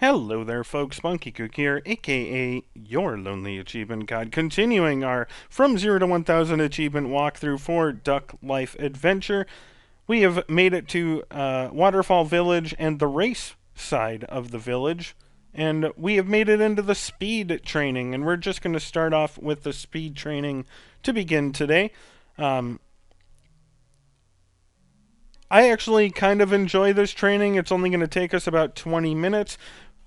Hello there, folks. Monkeycook here, aka your Lonely Achievement God, continuing our From 0 to 1000 achievement walkthrough for Duck Life Adventure. We have made it to Waterfall Village and the race side of the village, and we have made it into the speed training, and we're just going to start off with the speed training to begin today. I actually kind of enjoy this training. It's only going to take us about 20 minutes.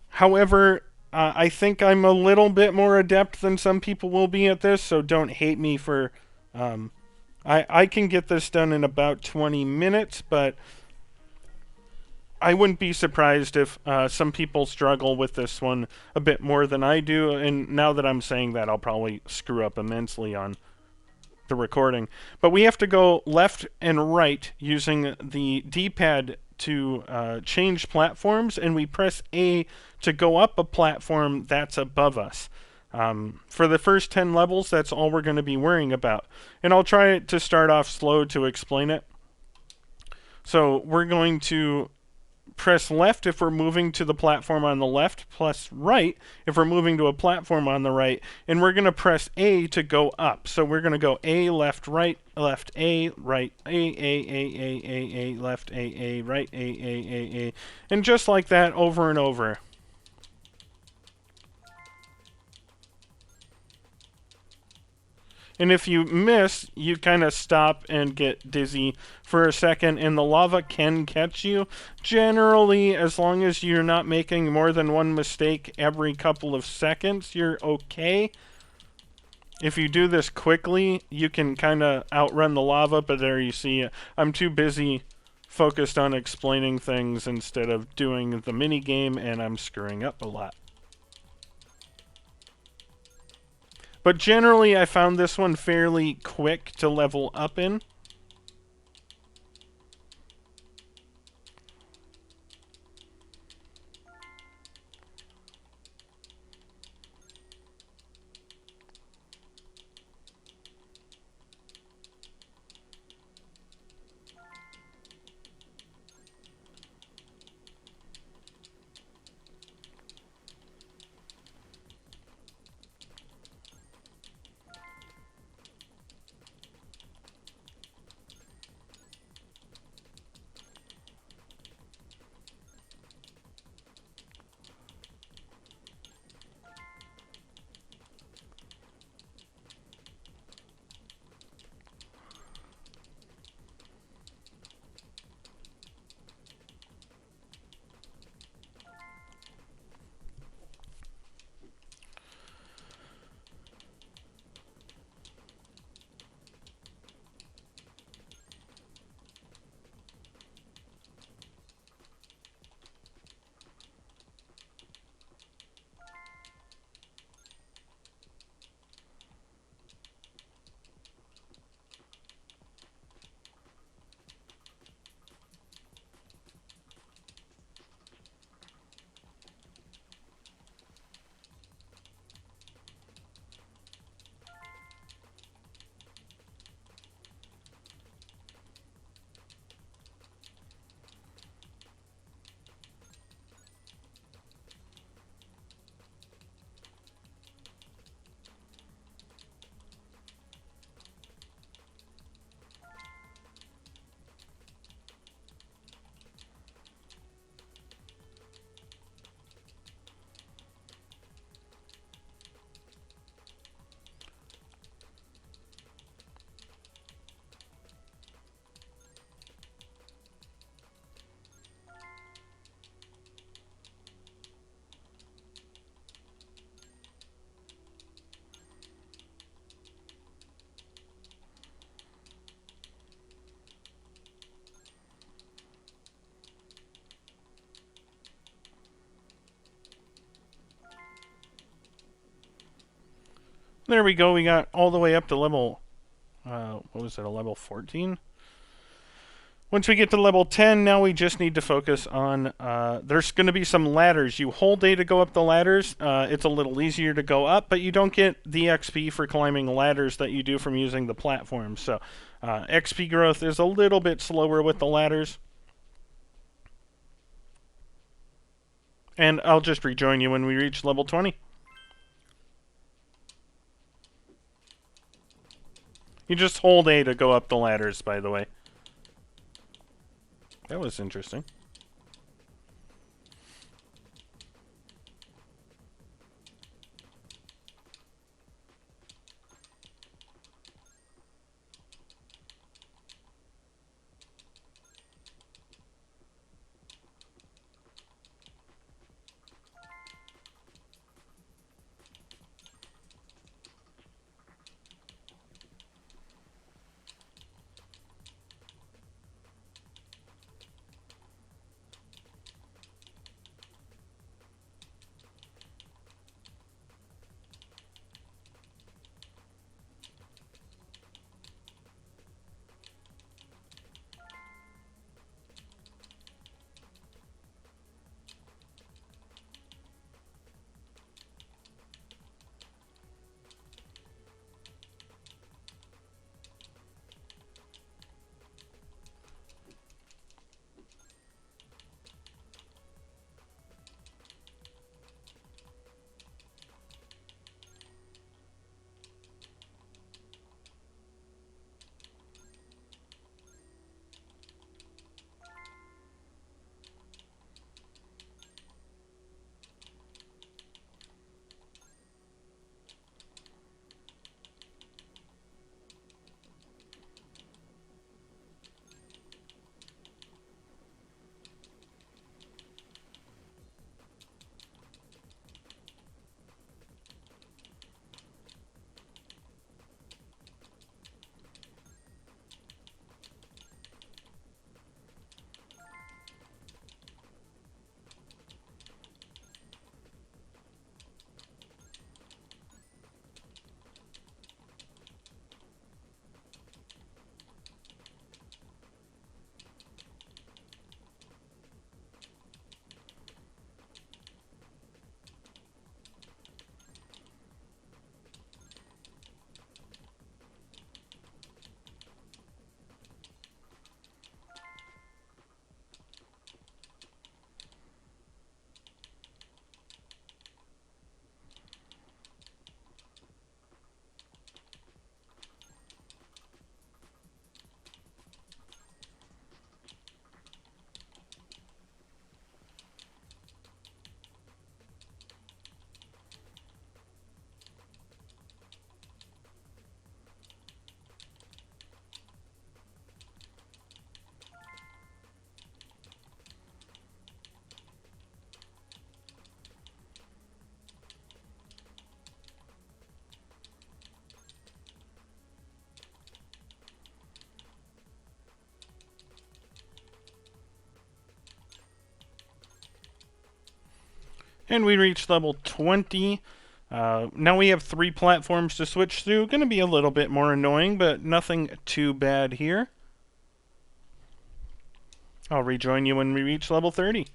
However, I think I'm a little bit more adept than some people will be at this, so don't hate me for... I can get this done in about 20 minutes, but I wouldn't be surprised if some people struggle with this one a bit more than I do, and now that I'm saying that, I'll probably screw up immensely on the recording. But we have to go left and right using the D-pad to change platforms, and we press A to go up a platform that's above us. For the first 10 levels, that's all we're going to be worrying about. And I'll try to start off slow to explain it. So we're going to press left if we're moving to the platform on the left, plus right if we're moving to a platform on the right, and we're going to press A to go up. So we're going to go A, left, A, right, A, left, A, right, A, and just like that over and over. And if you miss, you kind of stop and get dizzy for a second, and the lava can catch you. Generally, as long as you're not making more than one mistake every couple of seconds, you're okay. If you do this quickly, you can kind of outrun the lava, but there you see, I'm too busy focused on explaining things instead of doing the mini game, and I'm screwing up a lot. But generally, I found this one fairly quick to level up in. There we go, we got all the way up to level, what was it, a level 14? Once we get to level 10, now we just need to focus on, there's going to be some ladders. You hold A to go up the ladders. It's a little easier to go up, but you don't get the XP for climbing ladders that you do from using the platform. So XP growth is a little bit slower with the ladders. And I'll just rejoin you when we reach level 20. You just hold A to go up the ladders, by the way. That was interesting. And we reached level 20. Now we have 3 platforms to switch through. Going to be a little bit more annoying, but nothing too bad here. I'll rejoin you when we reach level 30.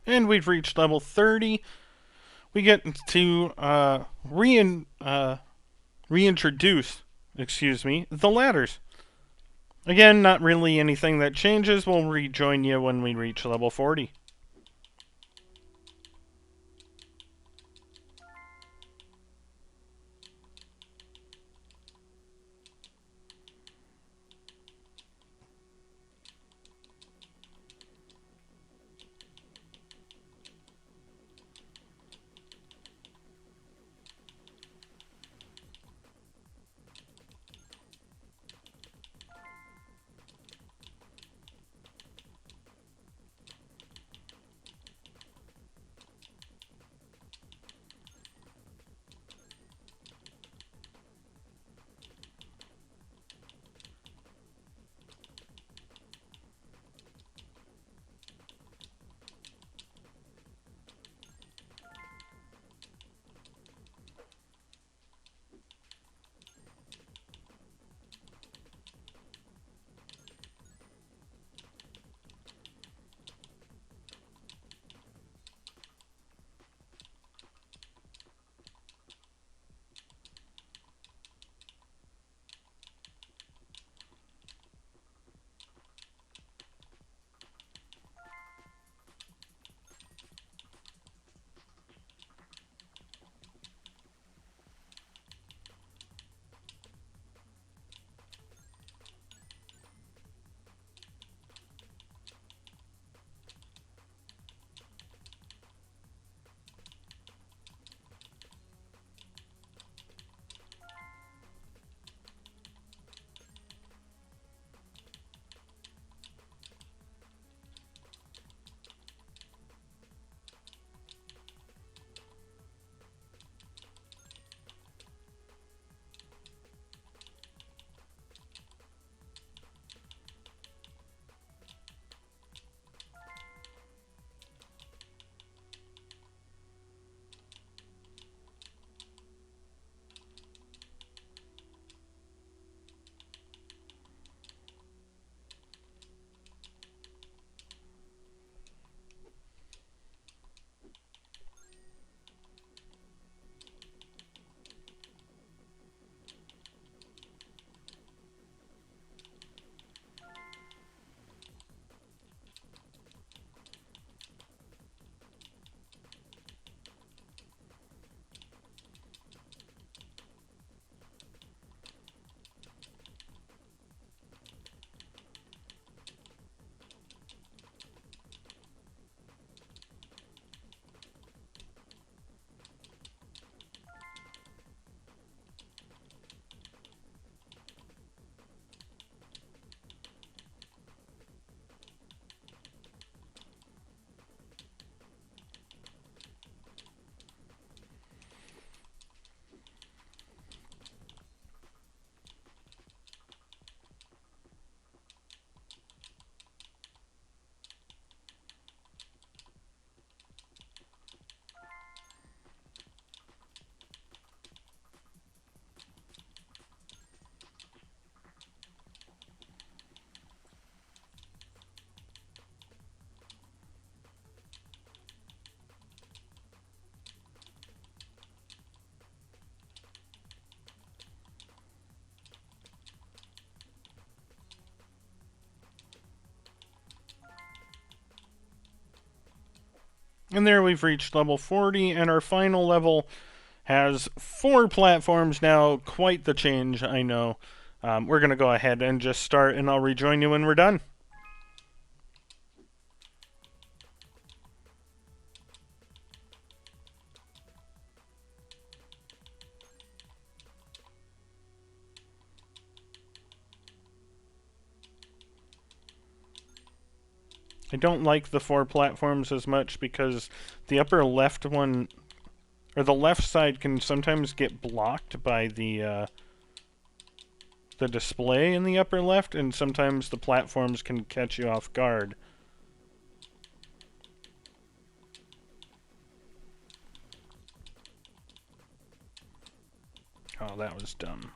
And we've reached level 30. We get to reintroduce, the ladders. Again, not really anything that changes. We'll rejoin you when we reach level 40. And there we've reached level 40, and our final level has 4 platforms now. Quite the change, I know. We're going to go ahead and just start, and I'll rejoin you when we're done. I don't like the 4 platforms as much because the upper left one, or the left side, can sometimes get blocked by the display in the upper left, and sometimes the platforms can catch you off guard. Oh, that was dumb.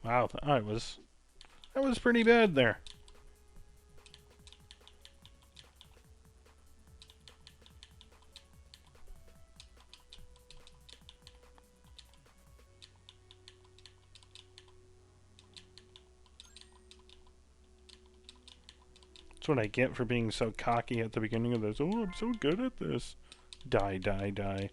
Wow, that was pretty bad there. That's what I get for being so cocky at the beginning of this. Oh, I'm so good at this. Die, die, die.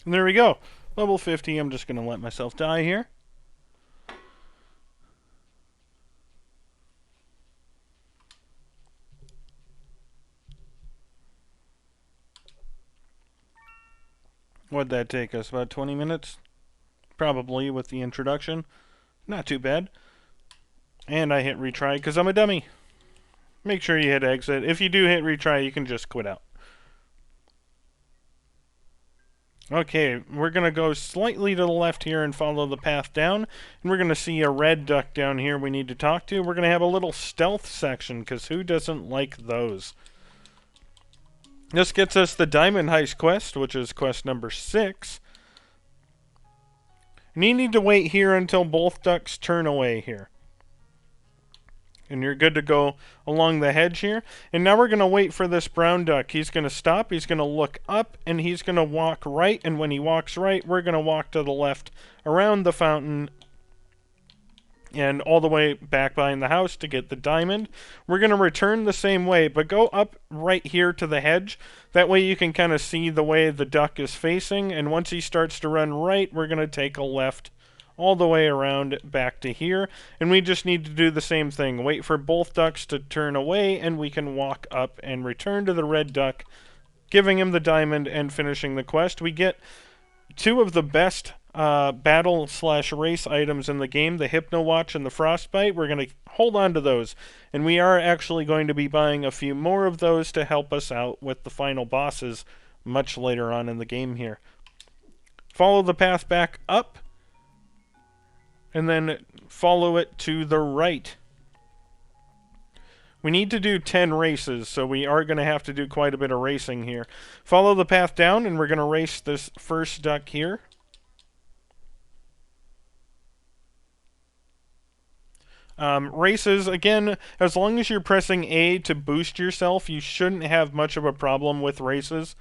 And there we go. Level 50. I'm just going to let myself die here. What'd that take us? About 20 minutes? Probably with the introduction. Not too bad. And I hit retry because I'm a dummy. Make sure you hit exit. If you do hit retry, you can just quit out. Okay, we're going to go slightly to the left here and follow the path down. And we're going to see a red duck down here we need to talk to. We're going to have a little stealth section, because who doesn't like those? This gets us the Diamond Heist quest, which is quest number 6. And you need to wait here until both ducks turn away here. And you're good to go along the hedge here. And now we're going to wait for this brown duck. He's going to stop, he's going to look up, and he's going to walk right. And when he walks right, we're going to walk to the left around the fountain and all the way back behind the house to get the diamond. We're going to return the same way, but go up right here to the hedge. That way you can kind of see the way the duck is facing. And once he starts to run right, we're going to take a left all the way around back to here. And we just need to do the same thing. Wait for both ducks to turn away, and we can walk up and return to the red duck, giving him the diamond and finishing the quest. We get 2 of the best battle/race items in the game, the Hypno Watch and the Frostbite. We're going to hold on to those. And we are actually going to be buying a few more of those to help us out with the final bosses much later on in the game here. Follow the path back up, and then follow it to the right. We need to do 10 races, so we are going to have to do quite a bit of racing here. Follow the path down, and we're going to race this first duck here. Races, again, as long as you're pressing A to boost yourself, you shouldn't have much of a problem with races.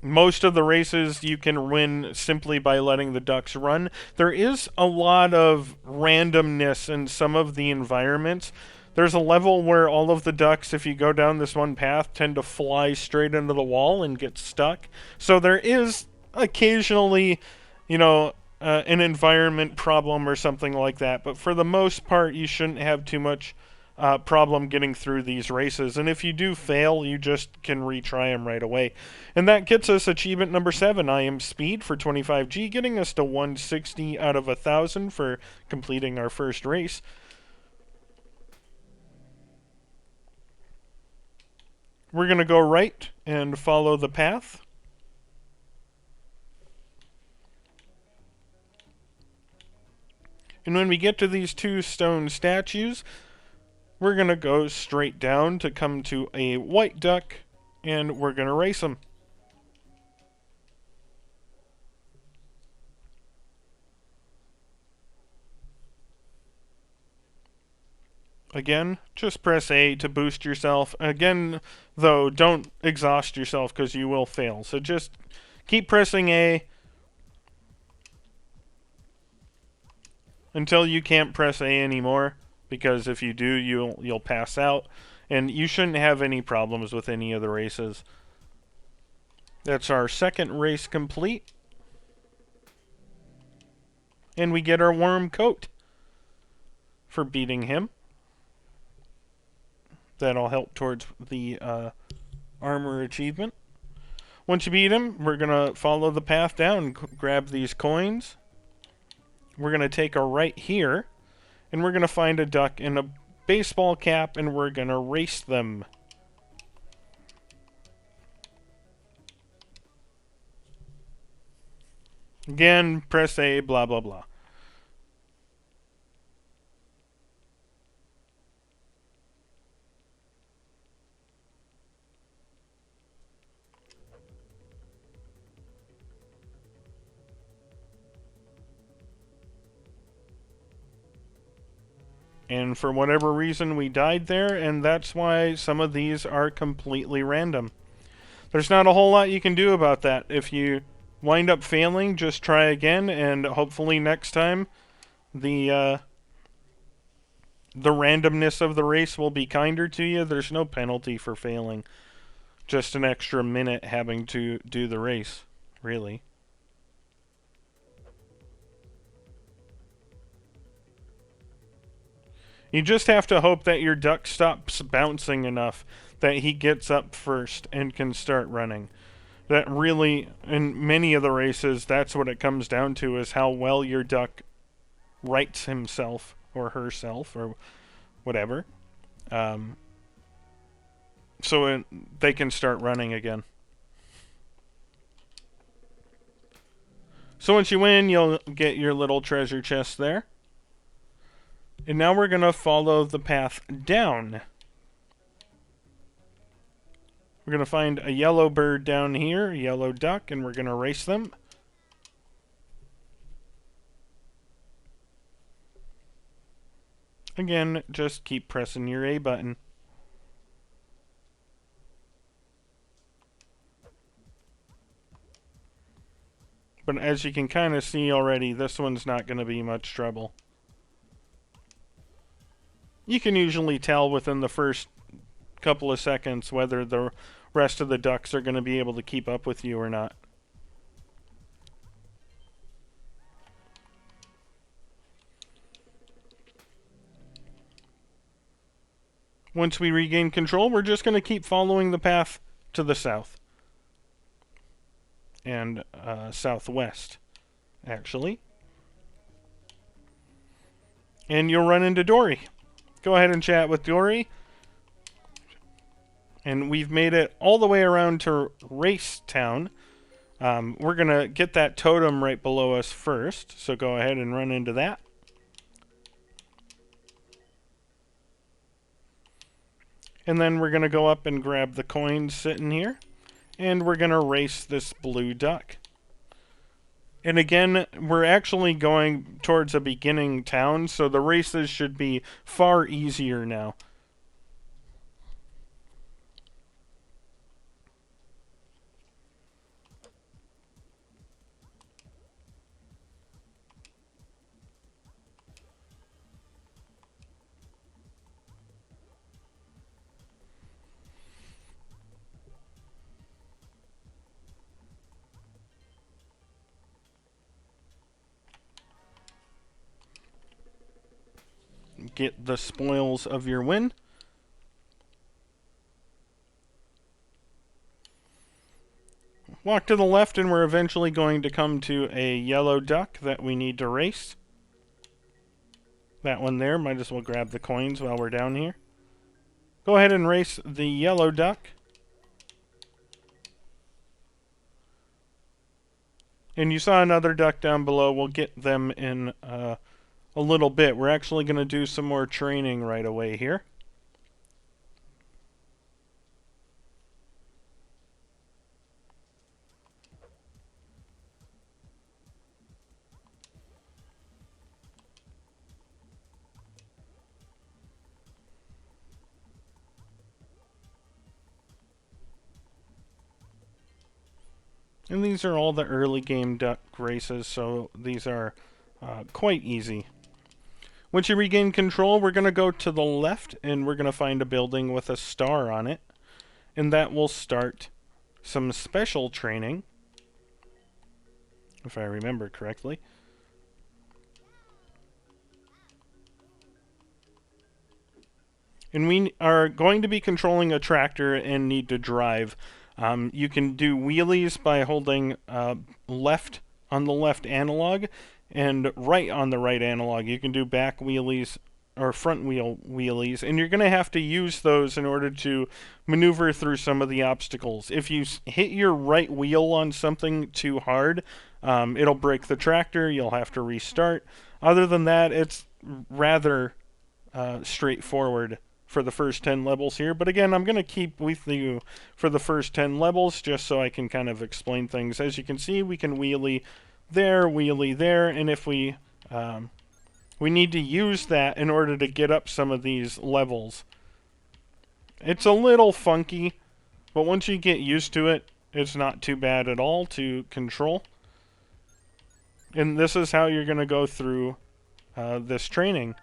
Most of the races you can win simply by letting the ducks run. There is a lot of randomness in some of the environments. There's a level where all of the ducks, if you go down this one path, tend to fly straight into the wall and get stuck. So there is occasionally, you know, an environment problem or something like that. But for the most part, you shouldn't have too much problem getting through these races. And if you do fail, you just can retry them right away. And that gets us achievement number 7, I Am Speed for 25G, getting us to 160 out of 1,000 for completing our first race. We're going to go right and follow the path. And when we get to these 2 stone statues, we're going to go straight down to come to a white duck, and we're going to race them. Again, just press A to boost yourself. Again, though, don't exhaust yourself because you will fail. So just keep pressing A until you can't press A anymore, because if you do, you'll pass out, and you shouldn't have any problems with any of the races. That's our second race complete. And we get our warm coat for beating him. That'll help towards the armor achievement. Once you beat him, we're going to follow the path down and grab these coins. We're going to take a right here, and we're going to find a duck in a baseball cap, and we're going to race them. Again, press A, blah, blah, blah. And for whatever reason, we died there, and that's why some of these are completely random. There's not a whole lot you can do about that. If you wind up failing, just try again, and hopefully next time the randomness of the race will be kinder to you. There's no penalty for failing. Just an extra minute having to do the race, really. You just have to hope that your duck stops bouncing enough that he gets up first and can start running. That really, in many of the races, that's what it comes down to, is how well your duck rights himself or herself or whatever. So they can start running again. So once you win, you'll get your little treasure chest there. And now we're going to follow the path down. We're going to find a yellow bird down here, a yellow duck, and we're going to race them. Again, just keep pressing your A button. But as you can kind of see already, this one's not going to be much trouble. You can usually tell within the first couple of seconds whether the rest of the ducks are going to be able to keep up with you or not. Once we regain control, we're just going to keep following the path to the south. And southwest, actually. And you'll run into Dory. Go ahead and chat with Dory. And we've made it all the way around to Race Town. We're going to get that totem right below us first, so go ahead and run into that. And then we're going to go up and grab the coins sitting here. And we're going to race this blue duck. And again, we're actually going towards a beginning town, so the races should be far easier now. get the spoils of your win. Walk to the left and we're eventually going to come to a yellow duck that we need to race. That one there, might as well grab the coins while we're down here. Go ahead and race the yellow duck. And you saw another duck down below. We'll get them in a little bit. We're actually going to do some more training right away here. And these are all the early game duck races, so these are quite easy. Once you regain control, we're going to go to the left and we're going to find a building with a star on it. And that will start some special training, if I remember correctly. And we are going to be controlling a tractor and need to drive. You can do wheelies by holding left on the left analog and right on the right analog. You can do back wheelies or front wheel wheelies, and you're going to have to use those in order to maneuver through some of the obstacles. If you hit your right wheel on something too hard, it'll break the tractor. You'll have to restart. Other than that, it's rather straightforward for the first 10 levels here. But again, I'm going to keep with you for the first 10 levels just so I can kind of explain things. As you can see, we can wheelie there, and if we need to use that in order to get up some of these levels. It's a little funky, but once you get used to it, it's not too bad at all to control. And this is how you're going to go through this training.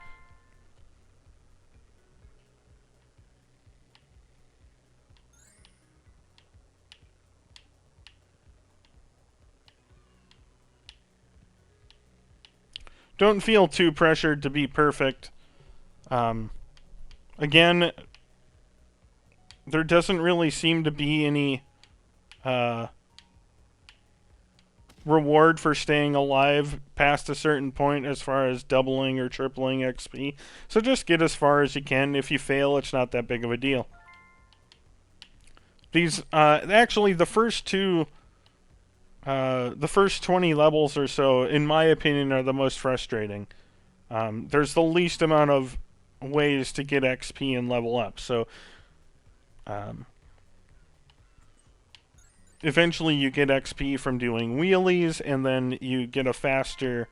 Don't feel too pressured to be perfect. Again, there doesn't really seem to be any reward for staying alive past a certain point as far as doubling or tripling XP. So just get as far as you can. If you fail, it's not that big of a deal. These, actually, the first 20 levels or so, in my opinion, are the most frustrating. There's the least amount of ways to get XP and level up. So, eventually you get XP from doing wheelies, and then you get a faster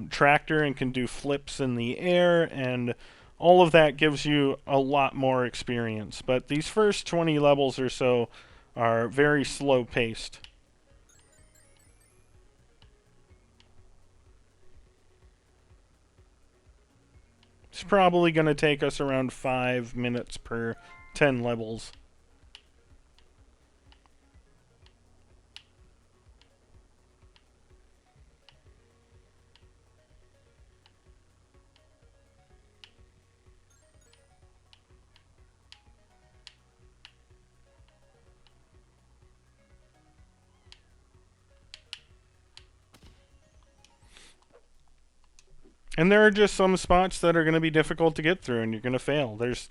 tractor and can do flips in the air, and all of that gives you a lot more experience. But these first 20 levels or so are very slow paced. It's probably going to take us around 5 minutes per 10 levels. And there are just some spots that are going to be difficult to get through and you're going to fail. There's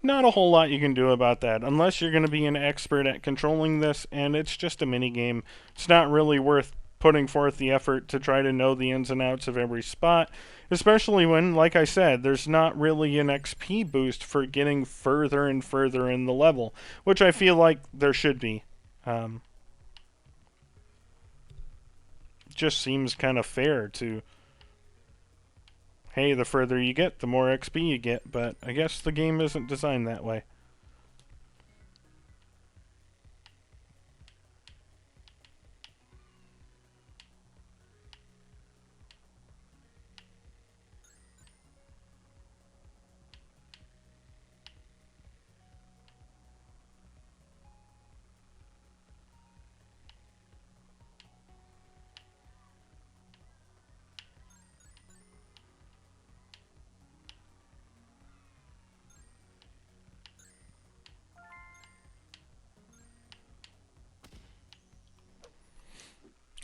not a whole lot you can do about that unless you're going to be an expert at controlling this, and it's just a mini game. It's not really worth putting forth the effort to try to know the ins and outs of every spot, especially when, like I said, there's not really an XP boost for getting further and further in the level, which I feel like there should be. Just seems kind of fair to, hey, the further you get, the more XP you get, but I guess the game isn't designed that way.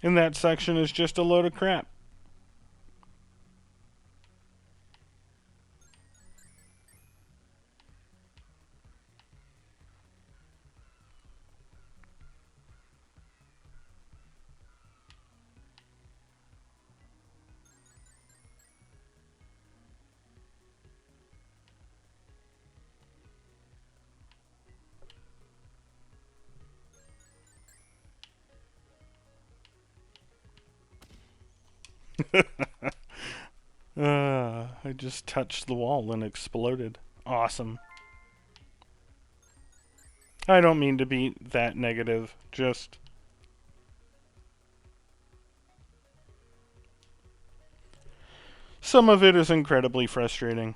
And that section is just a load of crap. I just touched the wall and exploded. Awesome. I don't mean to be that negative, just... some of it is incredibly frustrating.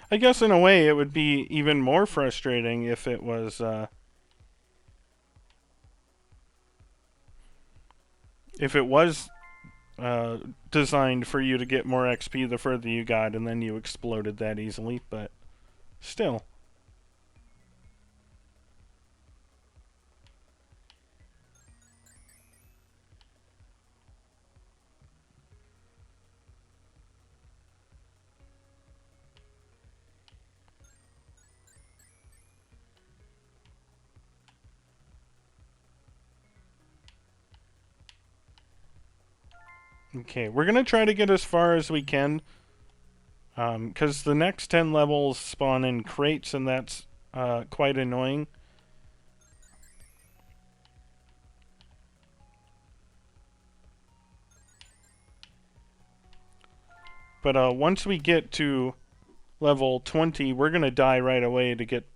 I guess in a way it would be even more frustrating if it was designed for you to get more XP the further you got, and then you exploded that easily, but still. Okay, we're going to try to get as far as we can, because the next 10 levels spawn in crates, and that's quite annoying. But once we get to level 20, we're going to die right away to get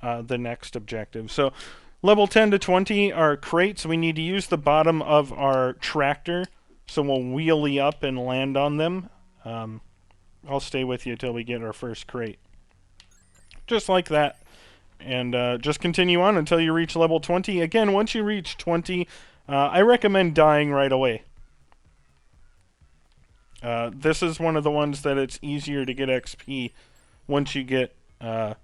the next objective. So level 10 to 20 are crates. We need to use the bottom of our tractor, so we'll wheelie up and land on them. I'll stay with you till we get our first crate. Just like that. And just continue on until you reach level 20. Again, once you reach 20, I recommend dying right away. This is one of the ones that it's easier to get XP once you get the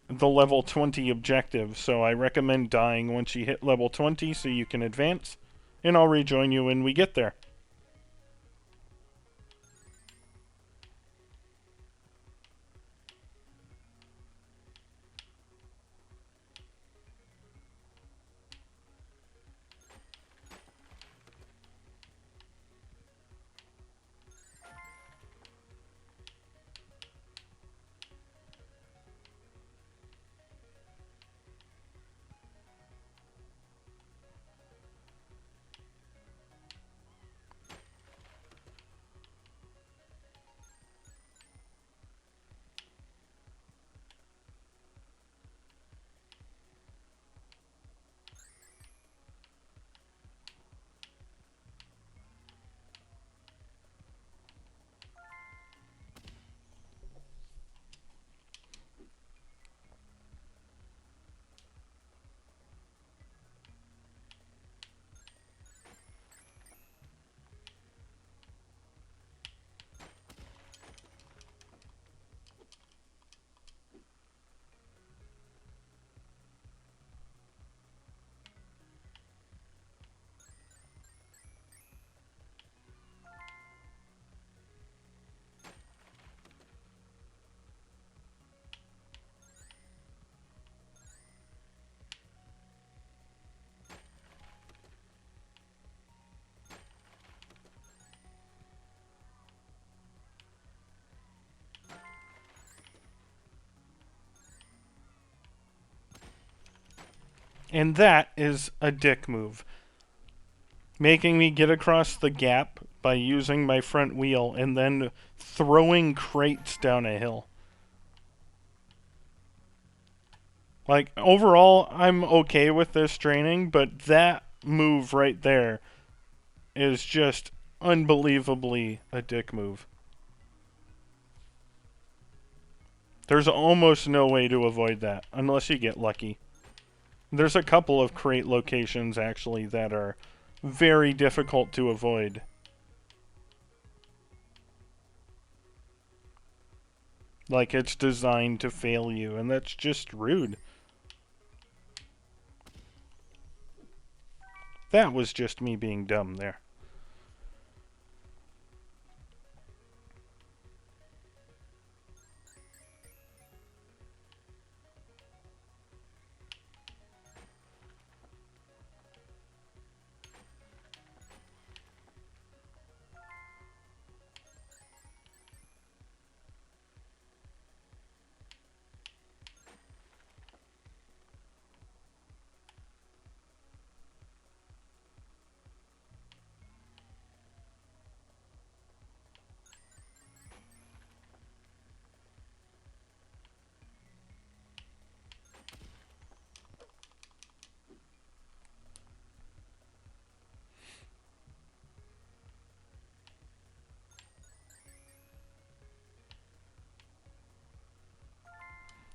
level 20 objective. So I recommend dying once you hit level 20 so you can advance. And I'll rejoin you when we get there. And that is a dick move. Making me get across the gap by using my front wheel and then throwing crates down a hill. Like, overall, I'm okay with this training, but that move right there is just unbelievably a dick move. There's almost no way to avoid that, unless you get lucky. There's a couple of crate locations, actually, that are very difficult to avoid. Like it's designed to fail you, and that's just rude. That was just me being dumb there.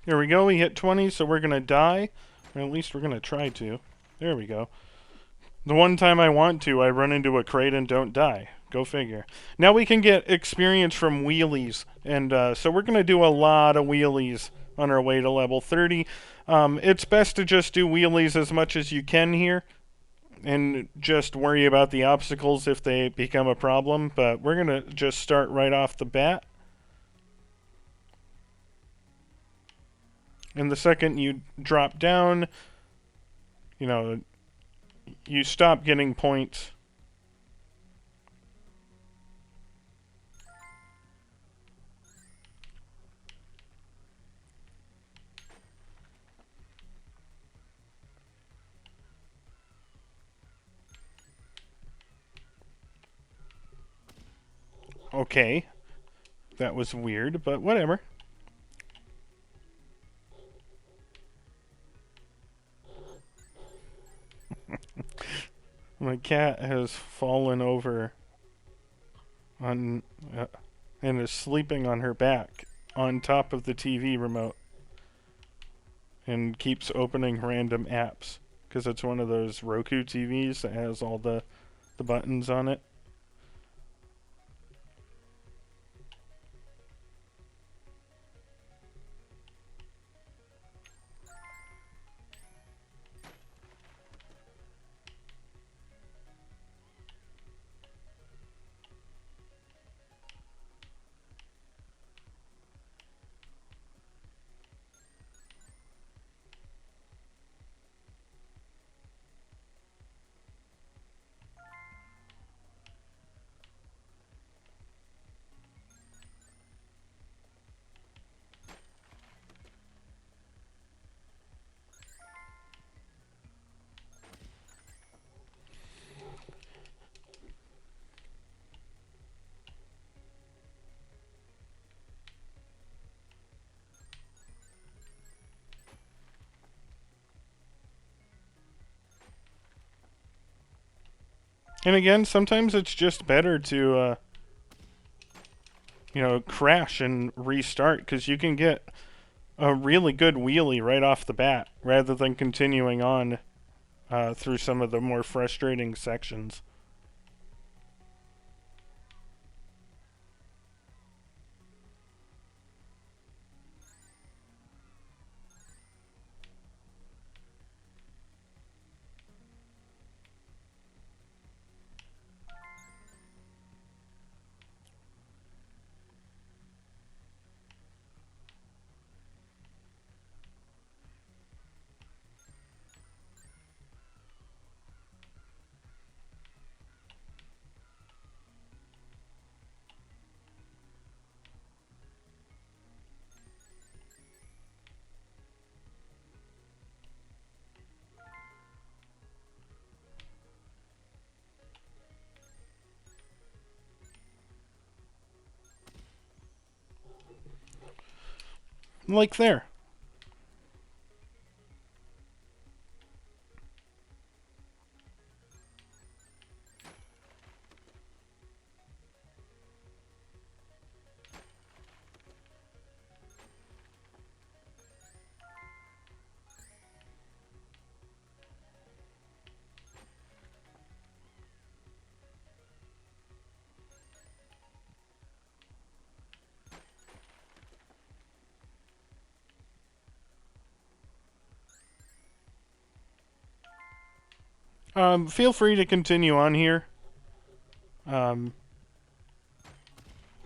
Here we go, we hit 20, so we're gonna die. Or at least we're gonna try to. There we go. The one time I want to, I run into a crate and don't die. Go figure. Now we can get experience from wheelies. And so we're gonna do a lot of wheelies on our way to level 30. It's best to just do wheelies as much as you can here. And just worry about the obstacles if they become a problem. But we're gonna just start right off the bat. And the second you drop down, you know, you stop getting points. Okay. That was weird, but whatever. My cat has fallen over on and is sleeping on her back on top of the TV remote and keeps opening random apps because it's one of those Roku TVs that has all the buttons on it. And again, sometimes it's just better to, crash and restart because you can get a really good wheelie right off the bat rather than continuing on through some of the more frustrating sections. Like there. Feel free to continue on here. Um,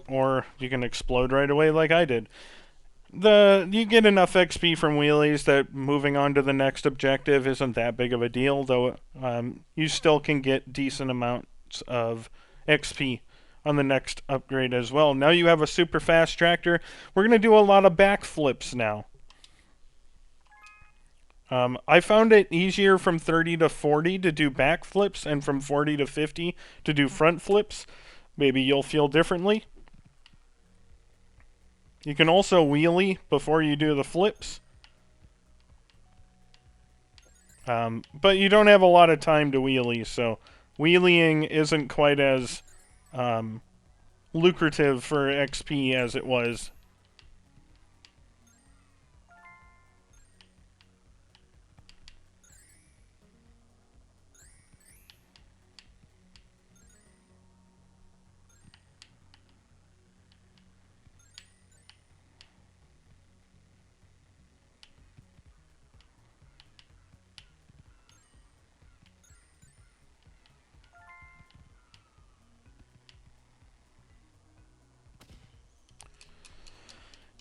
or you can explode right away like I did. You get enough XP from wheelies that moving on to the next objective isn't that big of a deal, though you still can get decent amounts of XP on the next upgrade as well. Now you have a super fast tractor. We're going to do a lot of backflips now. I found it easier from 30 to 40 to do backflips and from 40 to 50 to do front flips. Maybe you'll feel differently. You can also wheelie before you do the flips. But you don't have a lot of time to wheelie, so wheeling isn't quite as lucrative for XP as it was.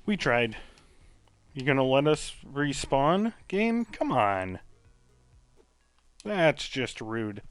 We tried. You gonna let us respawn, game? Come on. That's just rude.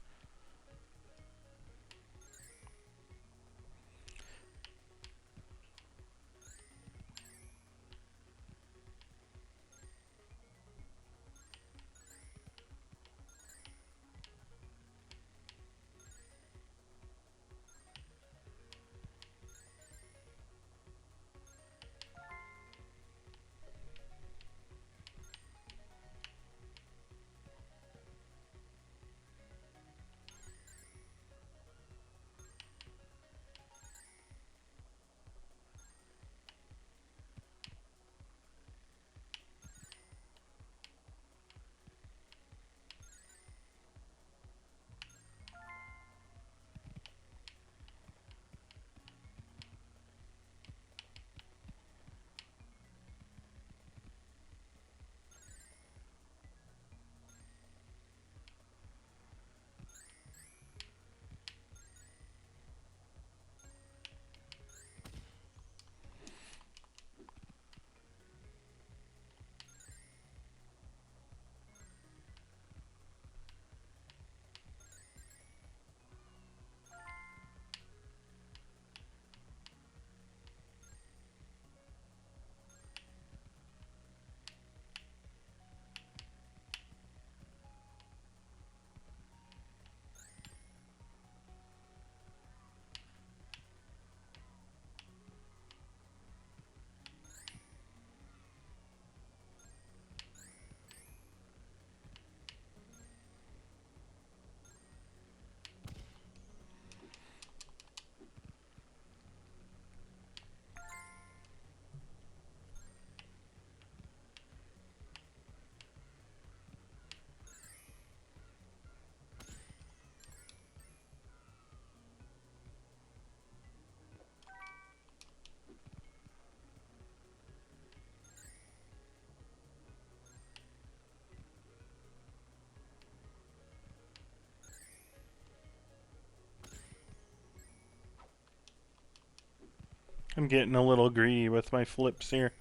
I'm getting a little greedy with my flips here.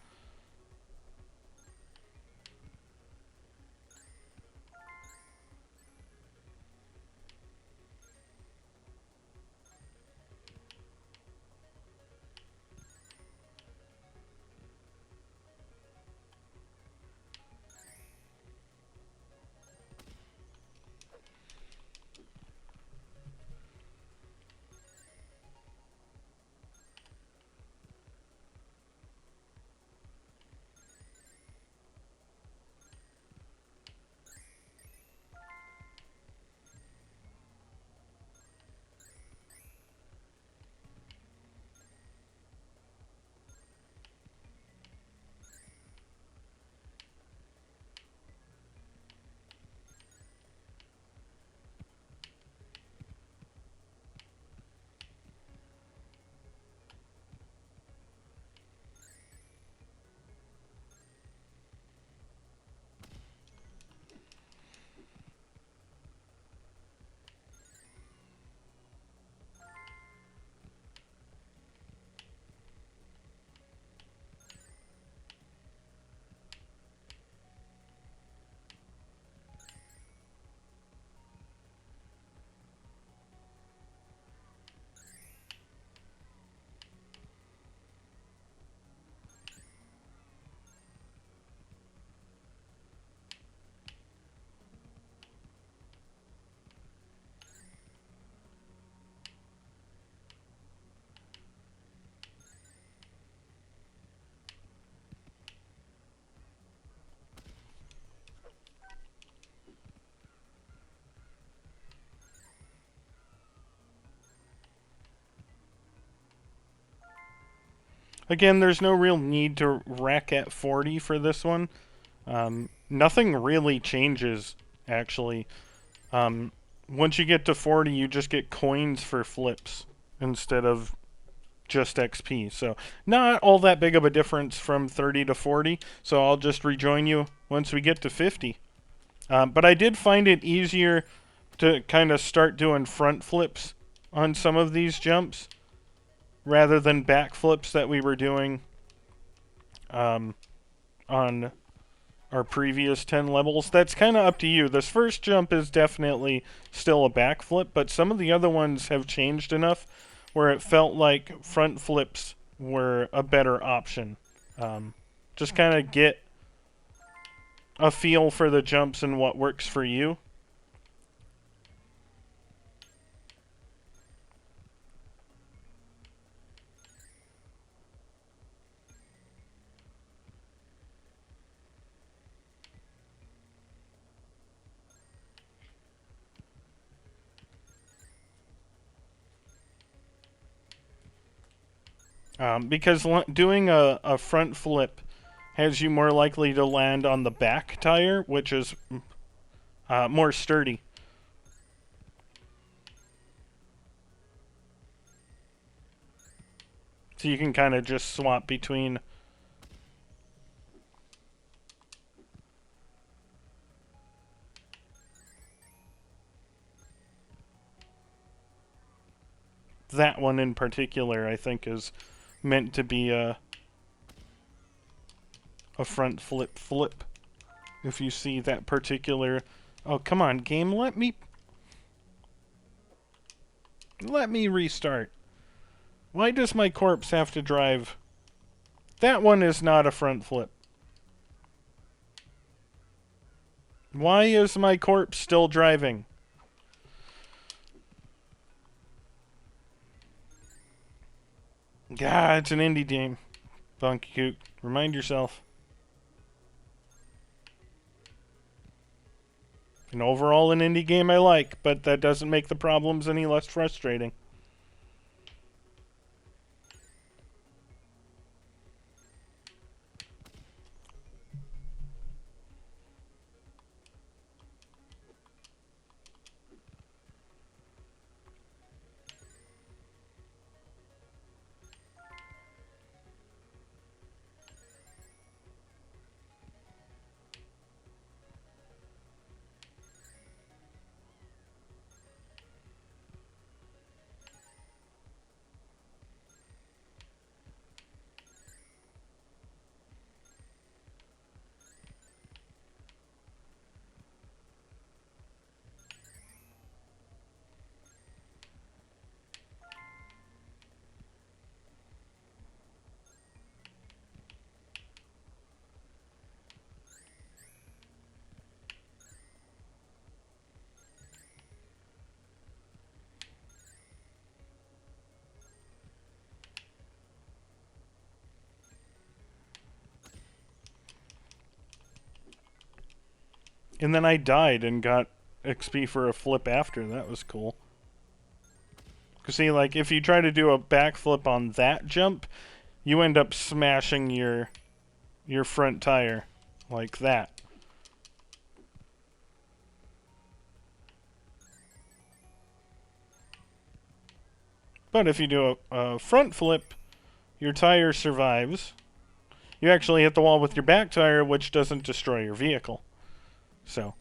Again, there's no real need to rack at 40 for this one. Nothing really changes, actually. Once you get to 40, you just get coins for flips instead of just XP. So not all that big of a difference from 30 to 40. So I'll just rejoin you once we get to 50. But I did find it easier to kind of start doing front flips on some of these jumps rather than back flips that we were doing on our previous 10 levels. That's kind of up to you. This first jump is definitely still a back flip, but some of the other ones have changed enough where it felt like front flips were a better option. Just kind of get a feel for the jumps and what works for you. Because doing a front flip has you more likely to land on the back tire, which is more sturdy. So you can kind of just swap between. That one in particular, I think, is meant to be a front flip. If you see that particular... Oh, come on, game, let me restart. Why does my corpse have to drive? That one is not a front flip. Why is my corpse still driving? God, it's an indie game. Funky Coot, remind yourself. And overall, an indie game I like, but that doesn't make the problems any less frustrating. And then I died and got XP for a flip after. That was cool. Because see, like, if you try to do a backflip on that jump, you end up smashing your front tire. Like that. But if you do a front flip, your tire survives. You actually hit the wall with your back tire, which doesn't destroy your vehicle. So...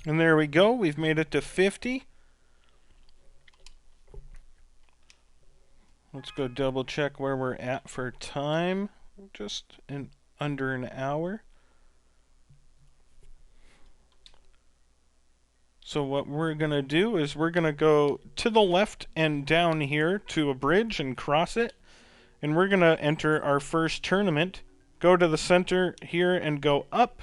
And there we go. We've made it to 50. Let's go double check where we're at for time. Just in under an hour. So what we're going to do is we're going to go to the left and down here to a bridge and cross it. And we're going to enter our first tournament. Go to the center here and go up.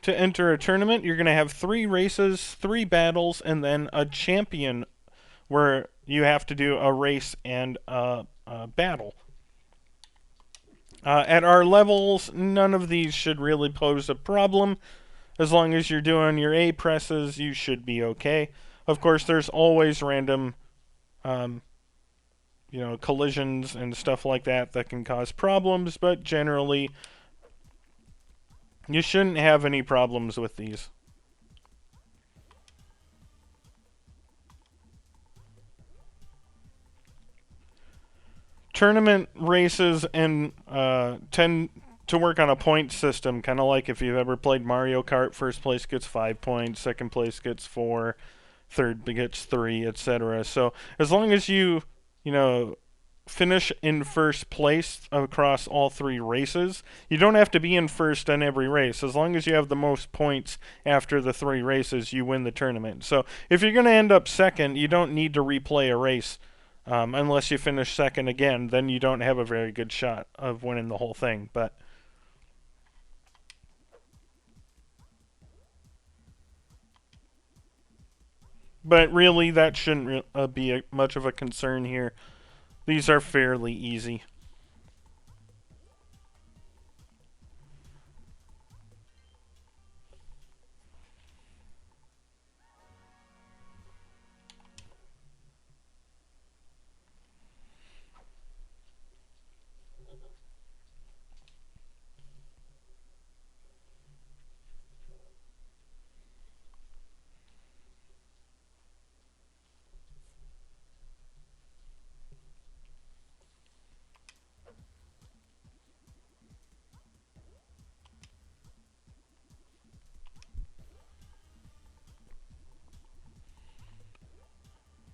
To enter a tournament, you're going to have 3 races, 3 battles, and then a champion where you have to do a race and a battle. At our levels, none of these should really pose a problem. As long as you're doing your A presses, you should be okay. Of course, there's always random, collisions and stuff like that that can cause problems, but generally, you shouldn't have any problems with these. Tournament races and tend to work on a point system, kind of like if you've ever played Mario Kart. First place gets 5 points, second place gets 4, third gets 3, etc. So as long as you finish in first place across all 3 races, you don't have to be in first on every race. As long as you have the most points after the 3 races, you win the tournament. So if you're going to end up second, you don't need to replay a race. Unless you finish second again, then you don't have a very good shot of winning the whole thing. But really, that shouldn't be much of a concern here. These are fairly easy.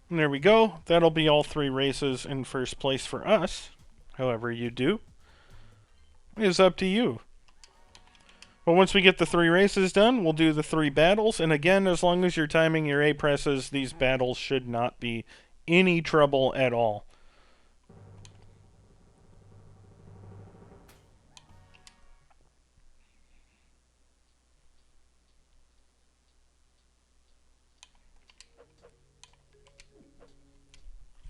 And there we go. That'll be all 3 races in first place for us. However you do is up to you. But once we get the 3 races done, we'll do the 3 battles. And again, as long as you're timing your A presses, these battles should not be any trouble at all.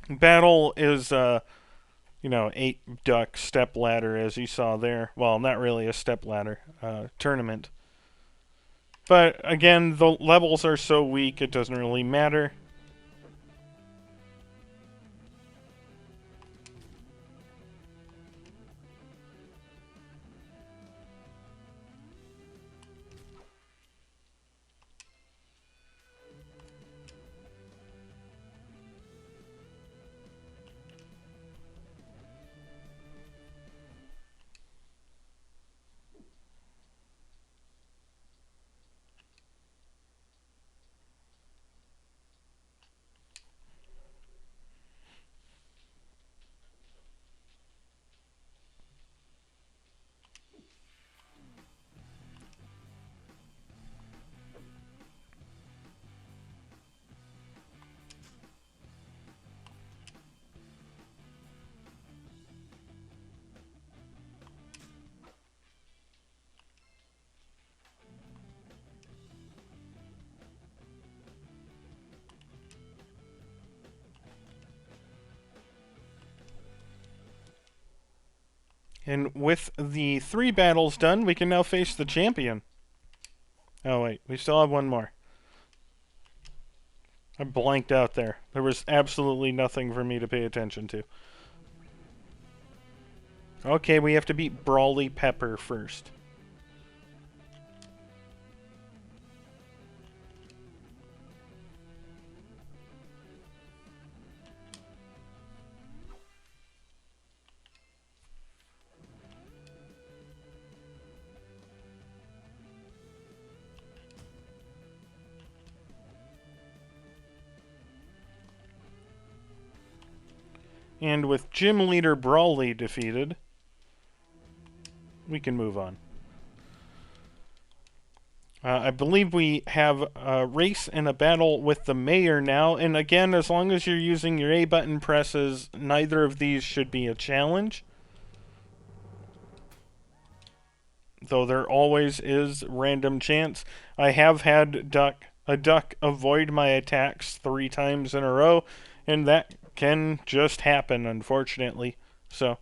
Battle is 8 duck step ladder, as you saw there. Well, not really a step ladder tournament. But again, the levels are so weak, it doesn't really matter. And with the 3 battles done, we can now face the champion. Oh wait, we still have one more. I blanked out there. There was absolutely nothing for me to pay attention to. Okay, we have to beat Brawly Pepper first. And with Gym Leader Brawley defeated, we can move on. I believe we have a race and a battle with the mayor now. And again, as long as you're using your A button presses, neither of these should be a challenge. Though there always is random chance. I have had a duck avoid my attacks 3 times in a row, and that can just happen, unfortunately. So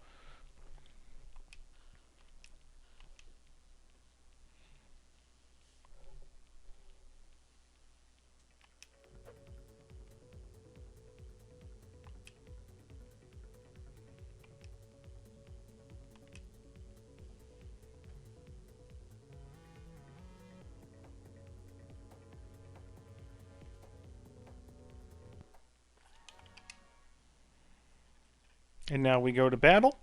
and now we go to battle.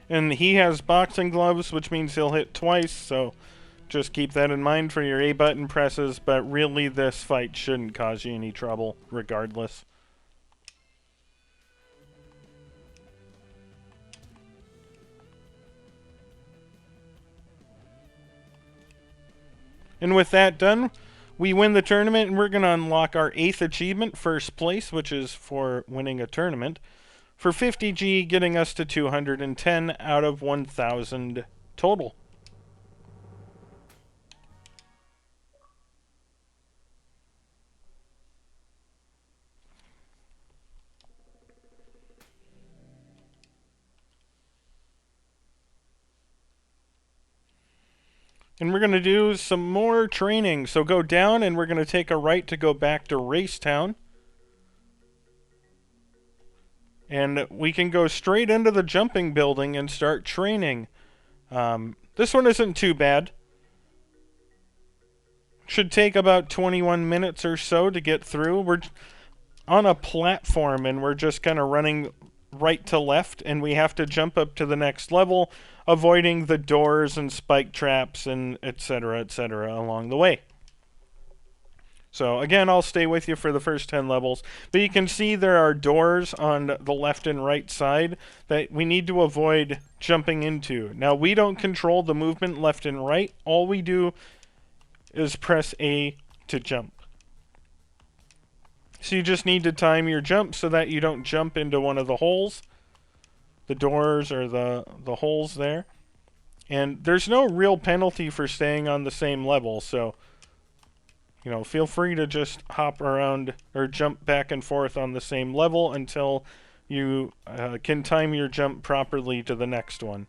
And he has boxing gloves, which means he'll hit twice, so just keep that in mind for your A button presses, but really this fight shouldn't cause you any trouble, regardless. And with that done, we win the tournament, and we're going to unlock our 8th achievement, first place, which is for winning a tournament, for 50G, getting us to 210 out of 1,000 total. And we're going to do some more training. So go down, and we're going to take a right to go back to Racetown. And we can go straight into the jumping building and start training. This one isn't too bad. Should take about 21 minutes or so to get through. We're on a platform, and we're just kind of running right to left, and we have to jump up to the next level, avoiding the doors and spike traps and etc. along the way. So again, I'll stay with you for the first 10 levels, but you can see there are doors on the left and right side that we need to avoid jumping into. Now, we don't control the movement left and right. All we do is press A to jump. So you just need to time your jump so that you don't jump into one of the holes, the doors or the holes there. And there's no real penalty for staying on the same level, so feel free to just hop around or jump back and forth on the same level until you can time your jump properly to the next one.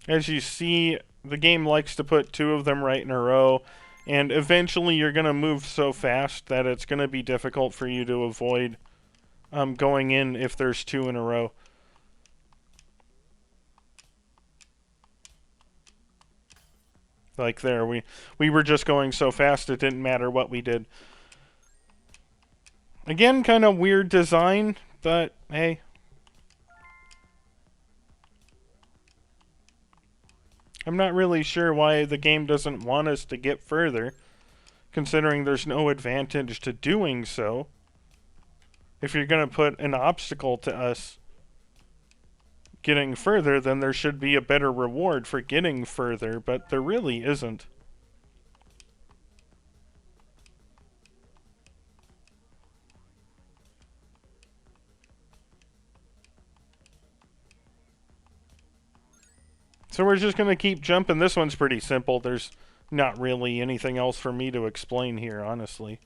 As you see, the game likes to put 2 of them right in a row, and eventually you're going to move so fast that it's going to be difficult for you to avoid going in if there's 2 in a row. Like there, we were just going so fast it didn't matter what we did. Again, kind of weird design, but hey. I'm not really sure why the game doesn't want us to get further, considering there's no advantage to doing so. If you're going to put an obstacle to us getting further, then there should be a better reward for getting further, but there really isn't. So we're just going to keep jumping. This one's pretty simple. There's not really anything else for me to explain here, honestly.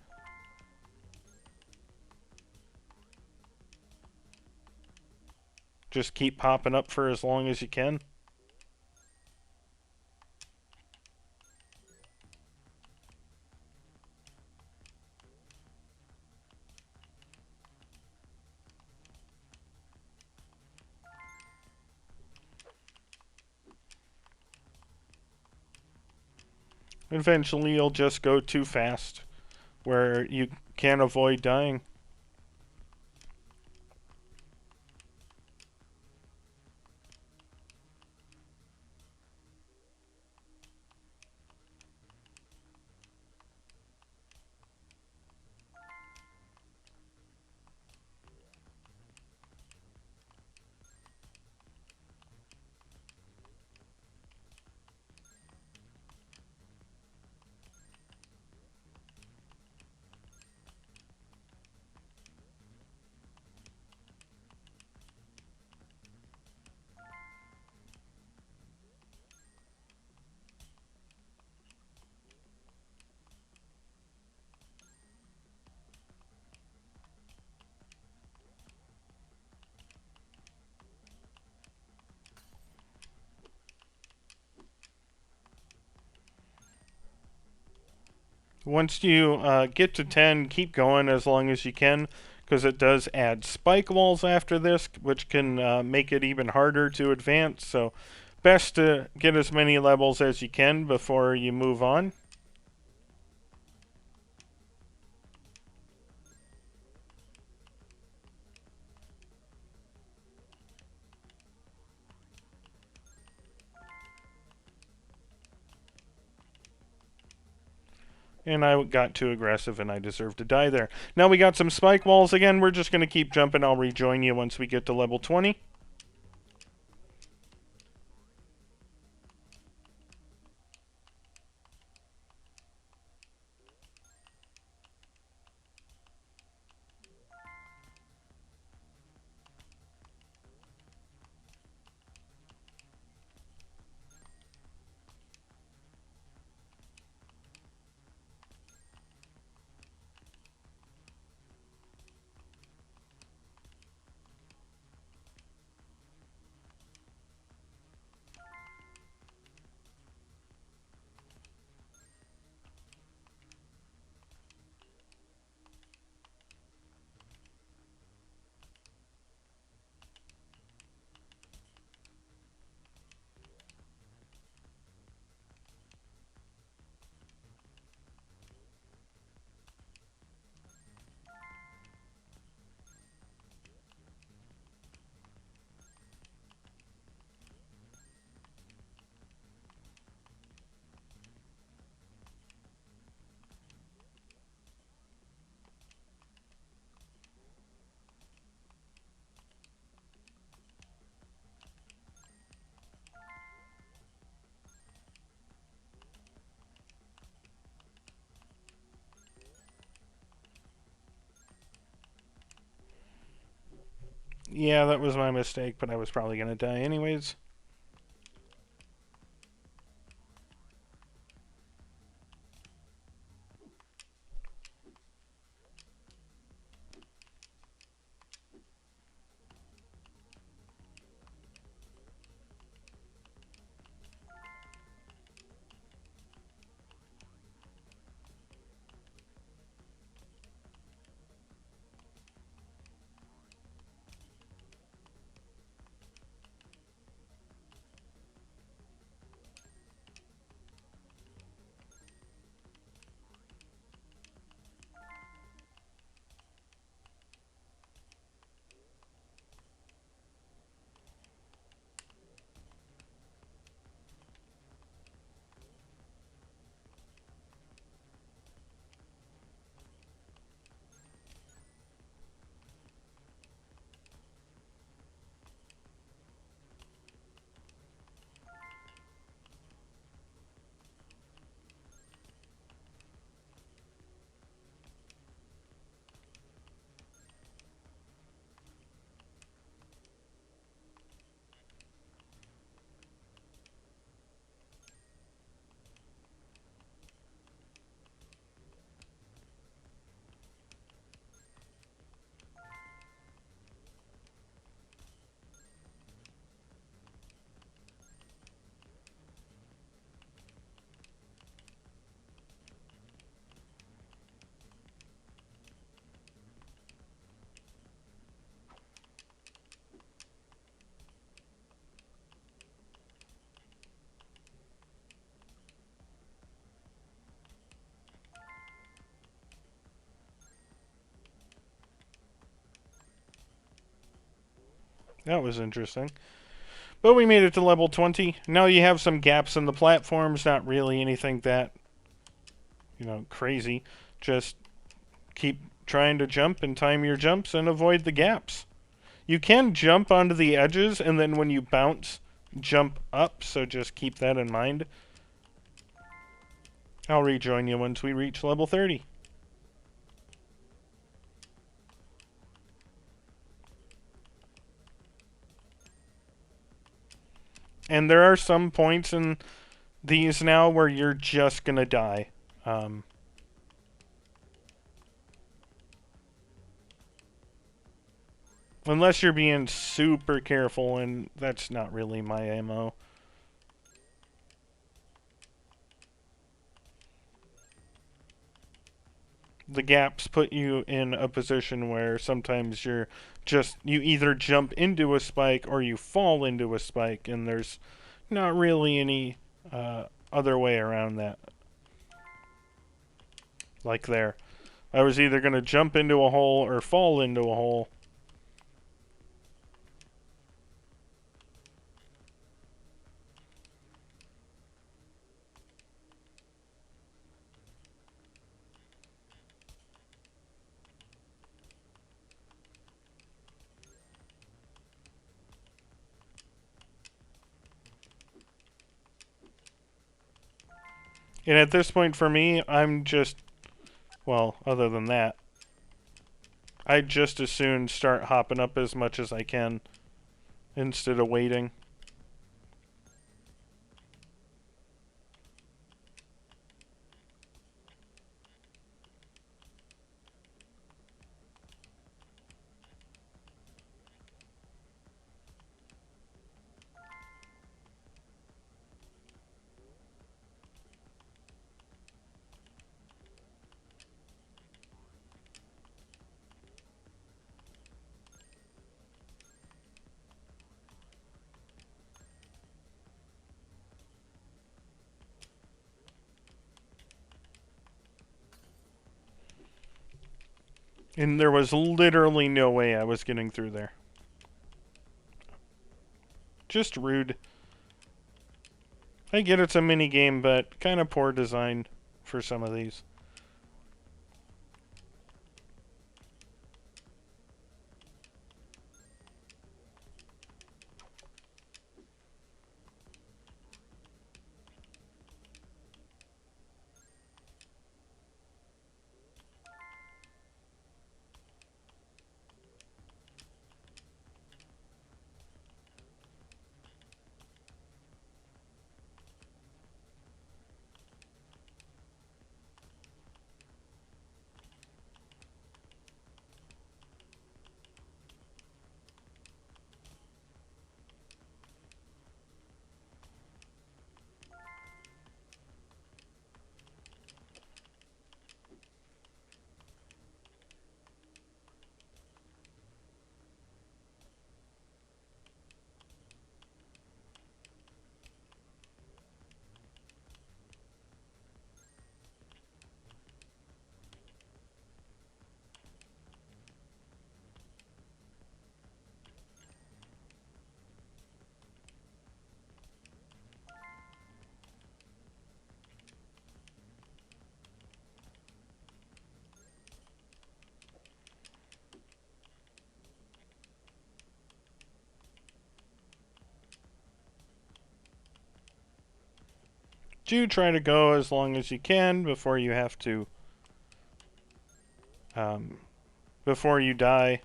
Just keep popping up for as long as you can. Eventually you'll just go too fast where you can't avoid dying. Once you get to 10, keep going as long as you can, because it does add spike walls after this, which can make it even harder to advance. So best to get as many levels as you can before you move on. And I got too aggressive and I deserve to die there. Now we got some spike walls again. We're just going to keep jumping. I'll rejoin you once we get to level 20. Yeah, that was my mistake, but I was probably going to die anyways. That was interesting. But we made it to level 20. Now you have some gaps in the platforms, not really anything that, crazy. Just keep trying to jump and time your jumps and avoid the gaps. You can jump onto the edges, and then when you bounce, jump up, so just keep that in mind. I'll rejoin you once we reach level 30. And there are some points in these now where you're just gonna die. Unless you're being super careful, and that's not really my MO. The gaps put you in a position where sometimes you either jump into a spike or you fall into a spike, and there's not really any other way around that. Like there. I was either going to jump into a hole or fall into a hole. And at this point for me, I'm just, well, other than that, I'd just as soon start hopping up as much as I can instead of waiting. And there was literally no way I was getting through there. Just rude. I get it's a mini game, but kind of poor design for some of these. Do try to go as long as you can before you have to, before you die,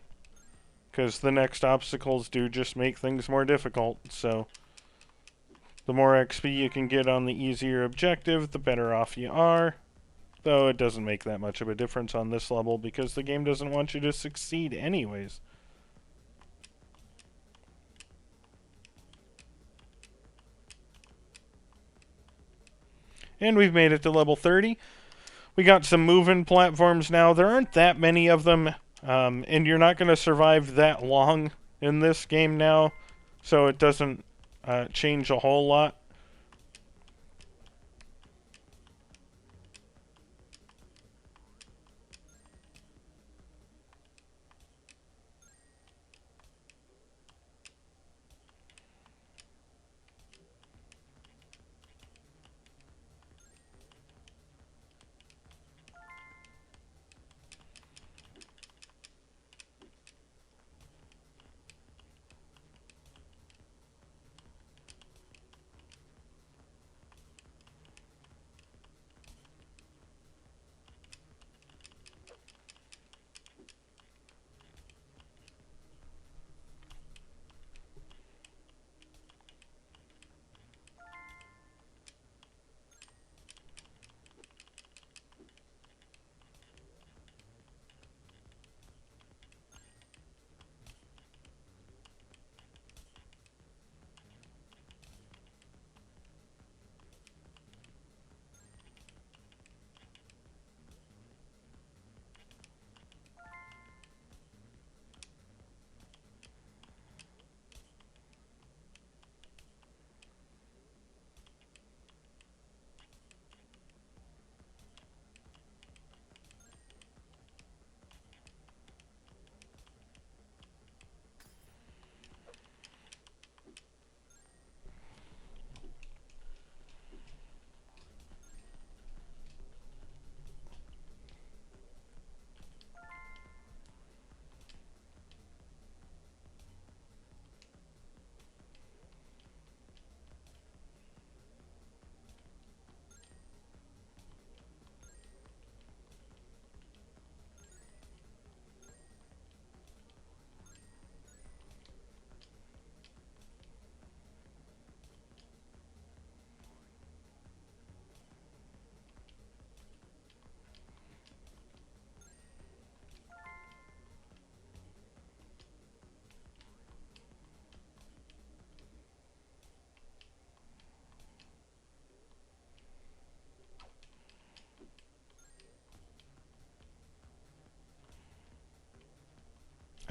because the next obstacles do just make things more difficult. So the more XP you can get on the easier objective, the better off you are. Though it doesn't make that much of a difference on this level because the game doesn't want you to succeed anyways. And we've made it to level 30. We got some moving platforms now. There aren't that many of them, and you're not going to survive that long in this game now, so it doesn't change a whole lot.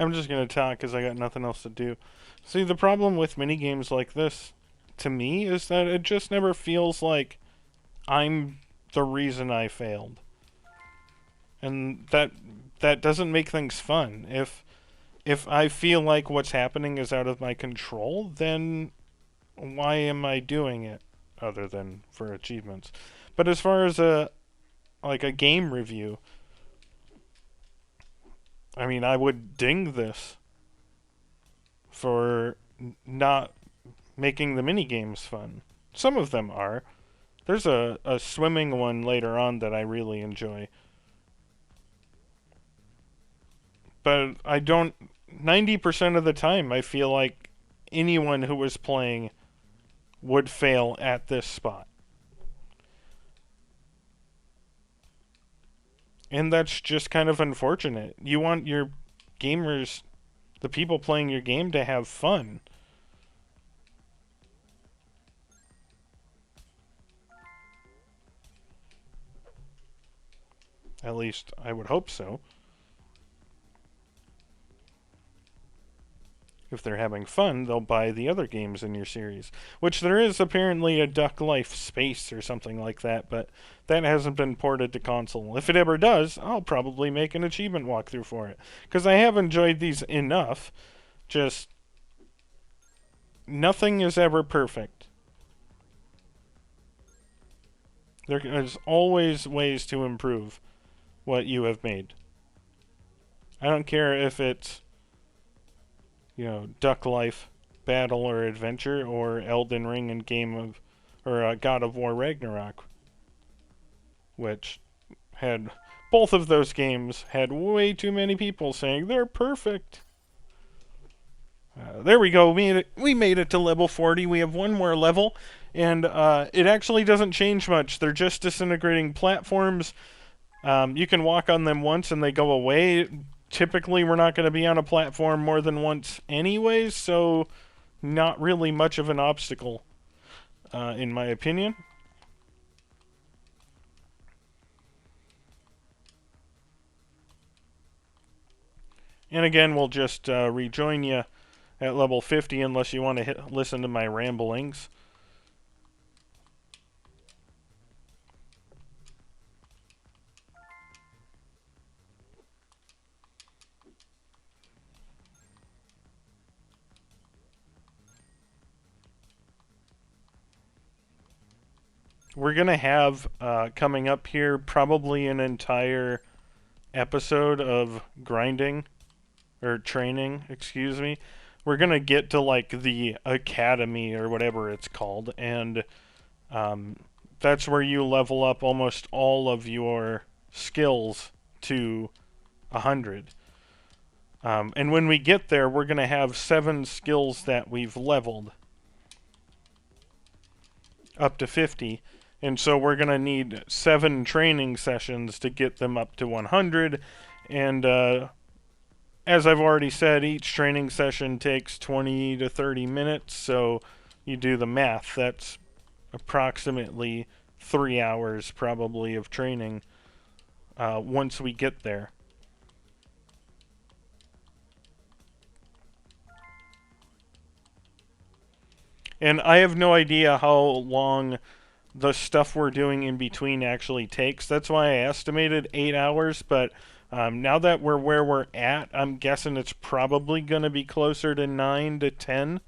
I'm just gonna talk because I got nothing else to do. See, the problem with mini games like this, to me, is that it just never feels like I'm the reason I failed, and that doesn't make things fun. If I feel like what's happening is out of my control, then why am I doing it other than for achievements? But as far as a game review, I mean, I would ding this for not making the mini games fun. Some of them are. There's a swimming one later on that I really enjoy. But I don't. 90% of the time, I feel like anyone who was playing would fail at this spot. And that's just kind of unfortunate. You want your gamers, the people playing your game, to have fun. At least I would hope so. If they're having fun, they'll buy the other games in your series. Which there is apparently a Duck Life Space or something like that, but that hasn't been ported to console. If it ever does, I'll probably make an achievement walkthrough for it. Because I have enjoyed these enough. Just, nothing is ever perfect. There is always ways to improve what you have made. I don't care if it's, Duck Life, Battle or Adventure, or Elden Ring and God of War Ragnarok, which had both of those games had way too many people saying they're perfect. There we go. We made it to level 40. We have one more level, and it actually doesn't change much. They're just disintegrating platforms. You can walk on them once and they go away. Typically, we're not going to be on a platform more than once anyways, so not really much of an obstacle, in my opinion. And again, we'll just rejoin you at level 50 unless you want to listen to my ramblings. We're going to have coming up here probably an entire episode of grinding or training, excuse me. We're going to get to like the academy or whatever it's called, and that's where you level up almost all of your skills to 100. And when we get there, we're going to have 7 skills that we've leveled up to 50. And so we're going to need 7 training sessions to get them up to 100. And as I've already said, each training session takes 20 to 30 minutes. So you do the math. That's approximately 3 hours probably of training once we get there. And I have no idea how long the stuff we're doing in between actually takes. That's why I estimated 8 hours, but now that we're where we're at, I'm guessing it's probably going to be closer to 9 to 10.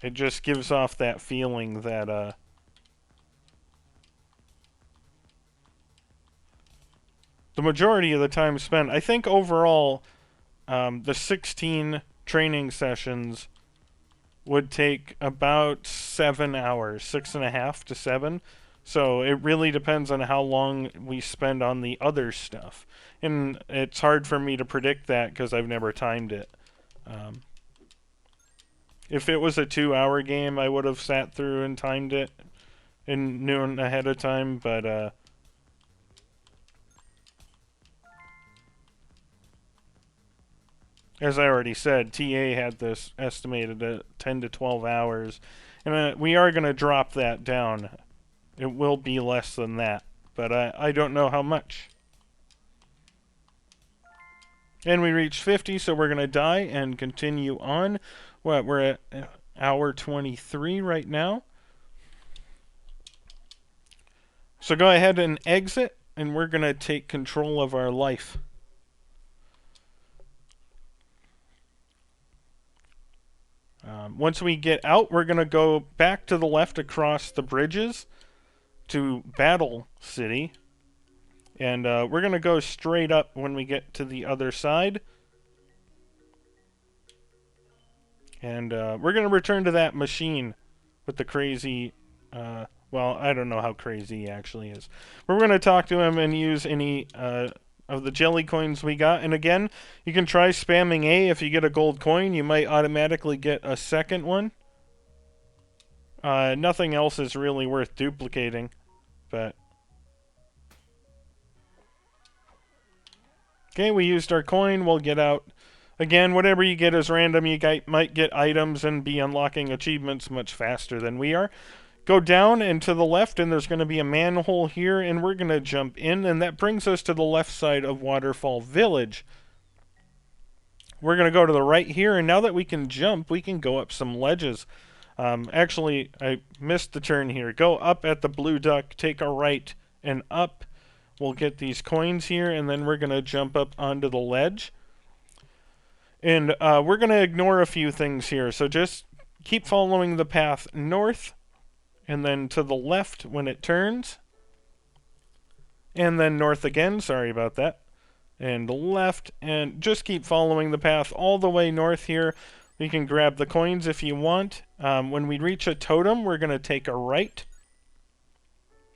It just gives off that feeling that the majority of the time spent, I think overall, the 16 training sessions would take about 7 hours, 6.5 to 7. So it really depends on how long we spend on the other stuff. And it's hard for me to predict that because I've never timed it. If it was a 2-hour game, I would have sat through and timed it and knew ahead of time, but as I already said, TA had this estimated at 10 to 12 hours, and we are going to drop that down it will be less than that, but I don't know how much. And we reached 50, so we're going to die and continue on. We're at hour 23 right now. So go ahead and exit, and we're going to take control of our life. Once we get out, we're going to go back to the left across the bridges to Battle City. And we're going to go straight up when we get to the other side. And we're going to return to that machine with the crazy... well, I don't know how crazy he actually is. We're going to talk to him and use any of the jelly coins we got. And again, you can try spamming A. If you get a gold coin, you might automatically get a second one. Nothing else is really worth duplicating. But... okay, we used our coin. We'll get out. Again, whatever you get is random. You might get items and be unlocking achievements much faster than we are. Go down and to the left, and there's going to be a manhole here, and we're going to jump in, and that brings us to the left side of Waterfall Village. We're going to go to the right here, and now that we can jump, we can go up some ledges. Actually, I missed the turn here. Go up at the blue duck, take a right, and up. We'll get these coins here, and then we're going to jump up onto the ledge. And we're going to ignore a few things here. So just keep following the path north, and then to the left when it turns. And then north again, sorry about that. And left, and just keep following the path all the way north here. You can grab the coins if you want. When we reach a totem, we're going to take a right.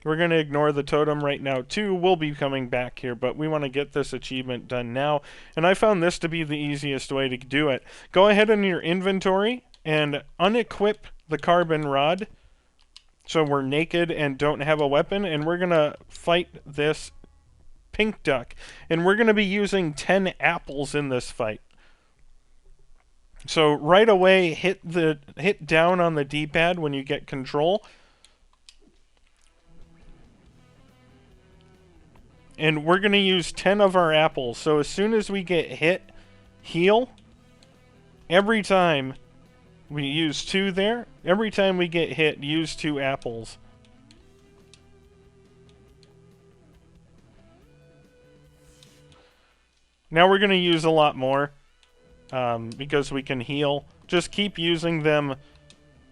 We're going to ignore the totem right now, too. We'll be coming back here, but we want to get this achievement done now. And I found this to be the easiest way to do it. Go ahead in your inventory and unequip the carbon rod so we're naked and don't have a weapon. And we're going to fight this pink duck. And we're going to be using 10 apples in this fight. So right away, hit down on the D-pad when you get control. And we're going to use 10 of our apples. So as soon as we get hit, heal. Every time we use 2 there. Every time we get hit, use 2 apples. Now we're going to use a lot more. Because we can heal. Just keep using them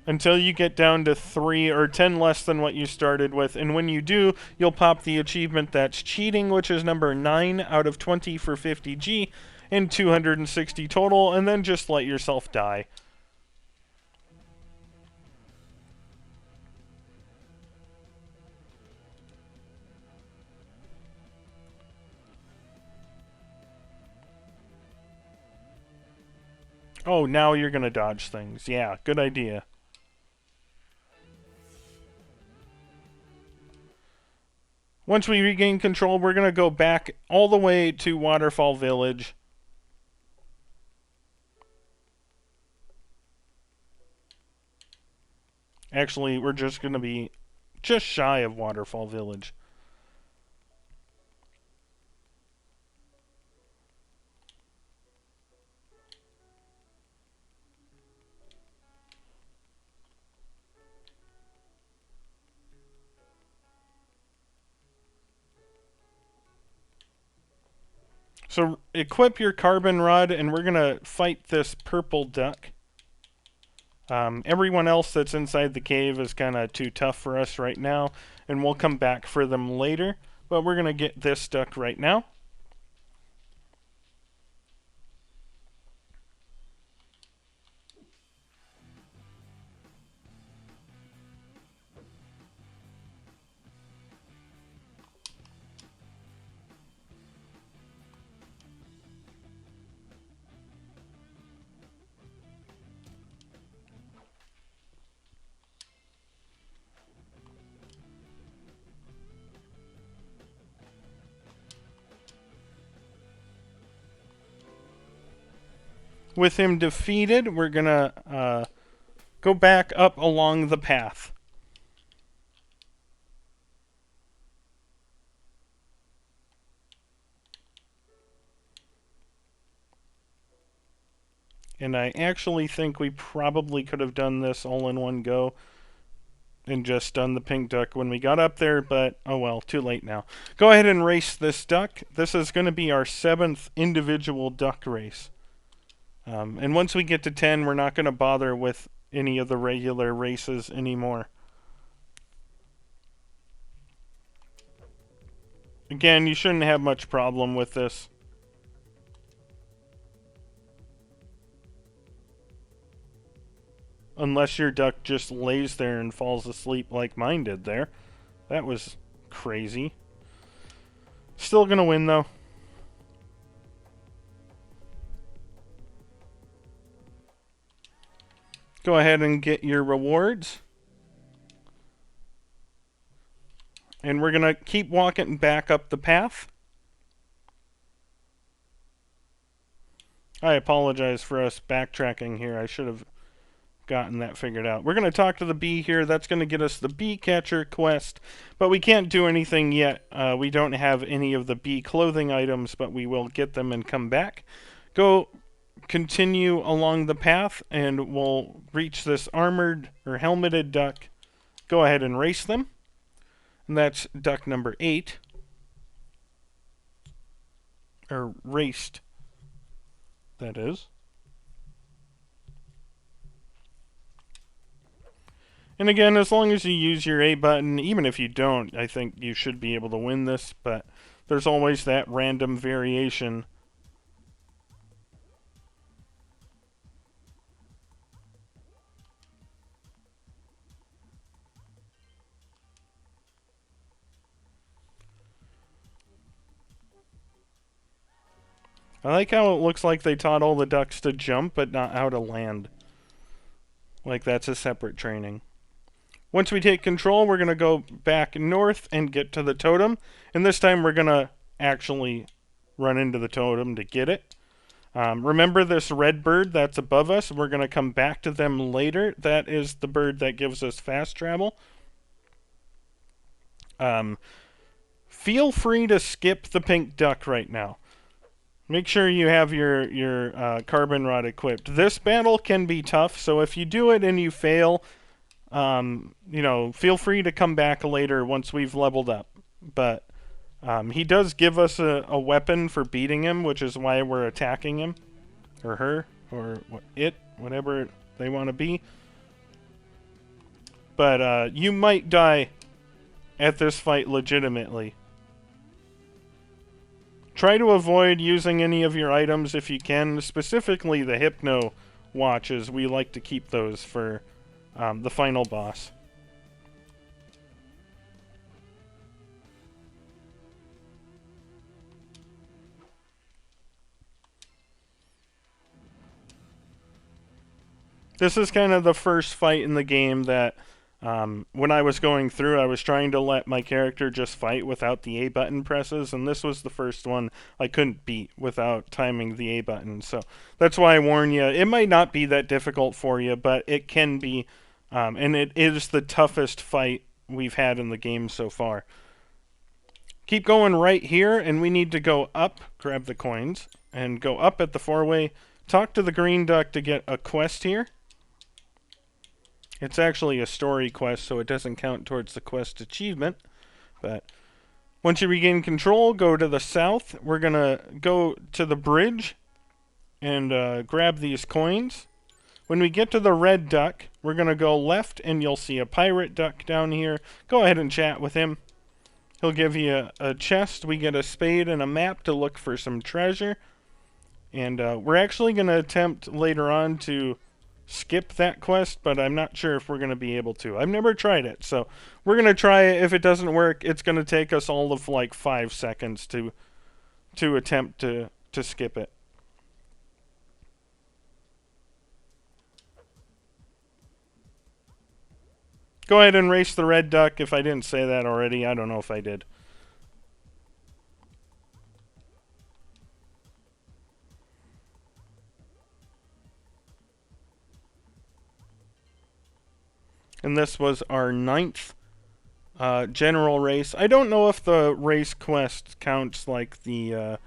until you get down to 3 or 10 less than what you started with. And when you do, you'll pop the achievement that's cheating, which is number 9 out of 20 for 50G and 260 total, and then just let yourself die. Oh, now you're going to dodge things. Yeah, good idea. Once we regain control, we're going to go back all the way to Waterfall Village. Actually, we're just going to be just shy of Waterfall Village. So equip your carbon rod, and we're going to fight this purple duck. Everyone else that's inside the cave is kind of too tough for us right now, and we'll come back for them later. But we're going to get this duck right now. With him defeated, we're going to go back up along the path. And I actually think we probably could have done this all in one go and just done the pink duck when we got up there, but oh well, too late now. Go ahead and race this duck. This is going to be our 7th individual duck race. And once we get to 10, we're not going to bother with any of the regular races anymore. Again, you shouldn't have much problem with this. Unless your duck just lays there and falls asleep like mine did there. That was crazy. Still gonna win though. Go ahead and get your rewards. And we're gonna keep walking back up the path. I apologize for us backtracking here. I should have gotten that figured out. We're going to talk to the bee here. That's going to get us the bee catcher quest, but we can't do anything yet. We don't have any of the bee clothing items, but we will get them and come back. Go continue along the path, and we'll reach this armored or helmeted duck. Go ahead and race them. And that's duck number 8. Or raced, that is. And again, as long as you use your A button, even if you don't, I think you should be able to win this, but there's always that random variation. I like how it looks like they taught all the ducks to jump, but not how to land. Like that's a separate training. Once we take control, we're going to go back north and get to the totem. And this time we're going to actually run into the totem to get it. Remember this red bird that's above us? We're going to come back to them later. That is the bird that gives us fast travel. Feel free to skip the pink duck right now. Make sure you have your carbon rod equipped. This battle can be tough, so if you do it and you fail, feel free to come back later once we've leveled up. But he does give us a weapon for beating him, which is why we're attacking him. Or her, or whatever they want to be. But you might die at this fight legitimately. Try to avoid using any of your items if you can, specifically the Hypno watches. We like to keep those for the final boss. This is kind of the first fight in the game that when I was going through, I was trying to let my character just fight without the A button presses, and this was the first one I couldn't beat without timing the A button. So that's why I warn you, it might not be that difficult for you, but it can be, and it is the toughest fight we've had in the game so far. Keep going right here, and we need to go up, grab the coins, and go up at the 4-way, talk to the green duck to get a quest here. It's actually a story quest, so it doesn't count towards the quest achievement. But once you regain control, go to the south. We're going to go to the bridge and grab these coins. When we get to the red duck, we're going to go left, and you'll see a pirate duck down here. Go ahead and chat with him. He'll give you a chest. We get a spade and a map to look for some treasure. And we're actually going to attempt later on to skip that quest, but I'm not sure if we're going to be able to. I've never tried it, so we're going to try it. If it doesn't work, it's going to take us all of like 5 seconds to attempt to skip it. Go ahead and race the red duck. If I didn't say that already, I don't know if I did. And this was our 9th general race. I don't know if the race quest counts like the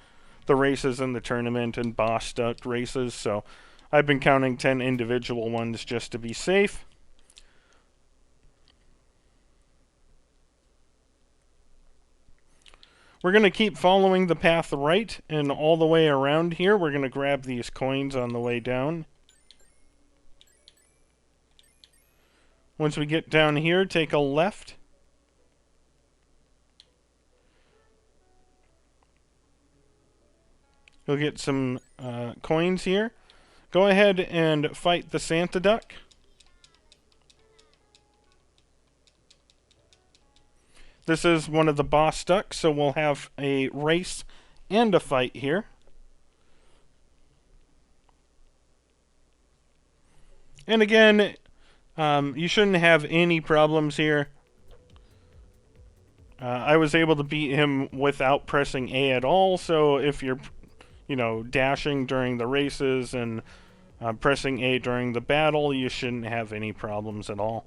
races in the tournament and boss duck races, so I've been counting 10 individual ones just to be safe. We're going to keep following the path right, and all the way around here, we're going to grab these coins on the way down. Once we get down here, take a left. You'll get some coins here. Go ahead and fight the Santa Duck. This is one of the boss ducks, so we'll have a race and a fight here. And again, you shouldn't have any problems here. I was able to beat him without pressing A at all, so if you're, dashing during the races and pressing A during the battle, you shouldn't have any problems at all.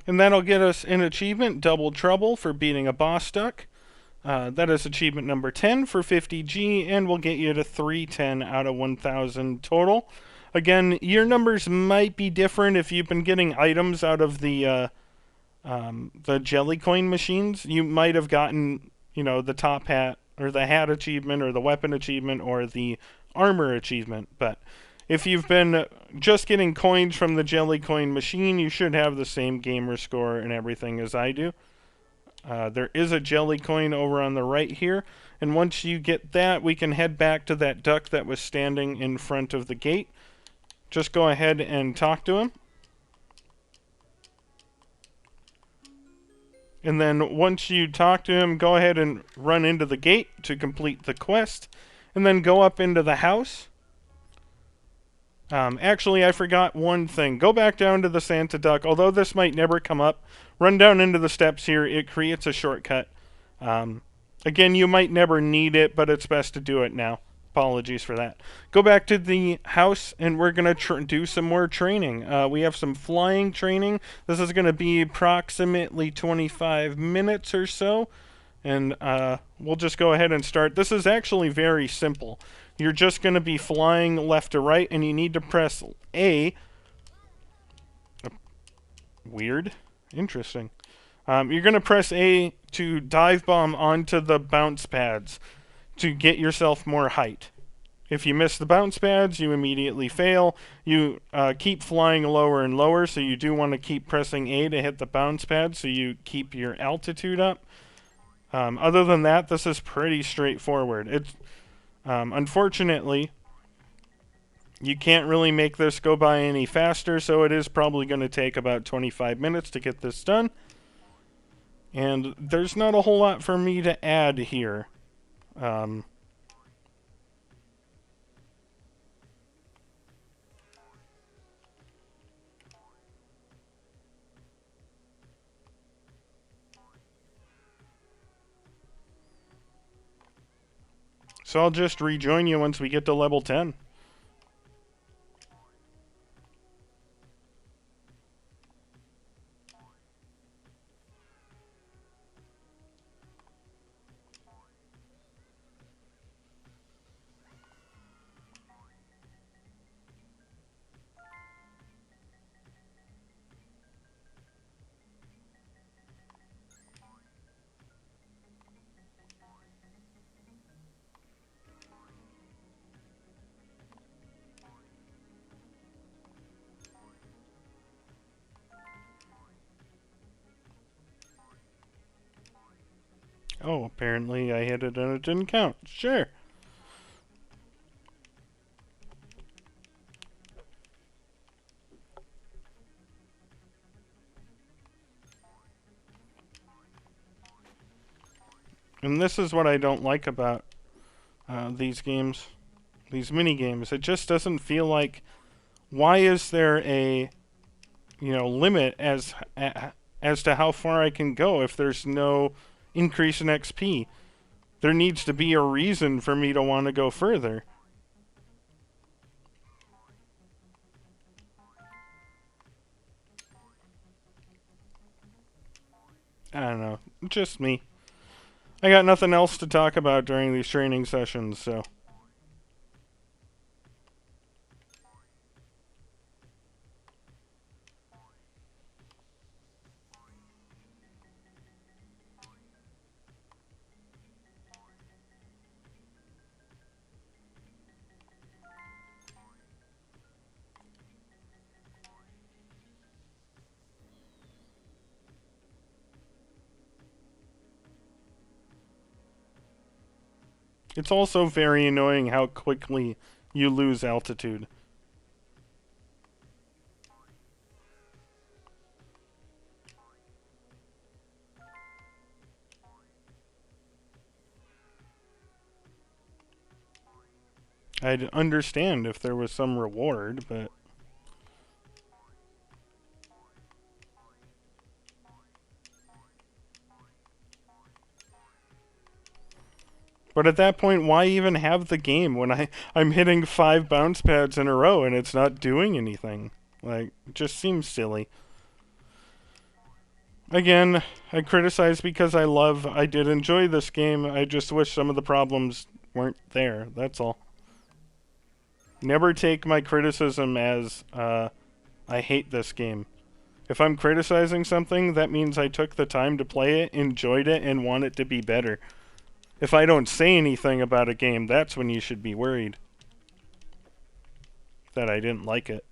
And that'll get us an achievement, Double Trouble, for beating a boss duck. That is achievement number 10 for 50G, and we'll get you to 310 out of 1,000 total. Again, your numbers might be different if you've been getting items out of the jelly coin machines. You might have gotten, the top hat, or the hat achievement, or the weapon achievement, or the armor achievement, but if you've been just getting coins from the jelly coin machine, you should have the same gamer score and everything as I do. There is a jelly coin over on the right here, and once you get that, we can head back to that duck that was standing in front of the gate. Just go ahead and talk to him. And then once you talk to him, go ahead and run into the gate to complete the quest, and then go up into the house. Actually, I forgot one thing. Go back down to the Santa Duck. Although this might never come up, run down into the steps here. It creates a shortcut. Again, you might never need it, but it's best to do it now. Apologies for that. Go back to the house, and we're going to do some more training. We have some flying training. This is going to be approximately 25 minutes or so. And we'll just go ahead and start. This is actually very simple. You're just going to be flying left to right, and you need to press A. Weird. Interesting. You're going to press A to dive bomb onto the bounce pads to get yourself more height. If you miss the bounce pads, you immediately fail. You keep flying lower and lower, so you do want to keep pressing A to hit the bounce pad so you keep your altitude up. Other than that, this is pretty straightforward. It's unfortunately, you can't really make this go by any faster, so it is probably going to take about 25 minutes to get this done. And there's not a whole lot for me to add here. So I'll just rejoin you once we get to level 10. Oh, apparently I hit it and it didn't count. Sure. And this is what I don't like about these games, these mini games. It just doesn't feel like, why is there a limit as to how far I can go if there's no increase in XP? There needs to be a reason for me to want to go further. I don't know. Just me. I got nothing else to talk about during these training sessions, so. It's also very annoying how quickly you lose altitude. I'd understand if there was some reward, but at that point, why even have the game when I'm hitting 5 bounce pads in a row and it's not doing anything? Like, it just seems silly. Again, I criticize because I did enjoy this game. I just wish some of the problems weren't there. That's all. Never take my criticism as, I hate this game. If I'm criticizing something, that means I took the time to play it, enjoyed it, and want it to be better. If I don't say anything about a game, that's when you should be worried that I didn't like it.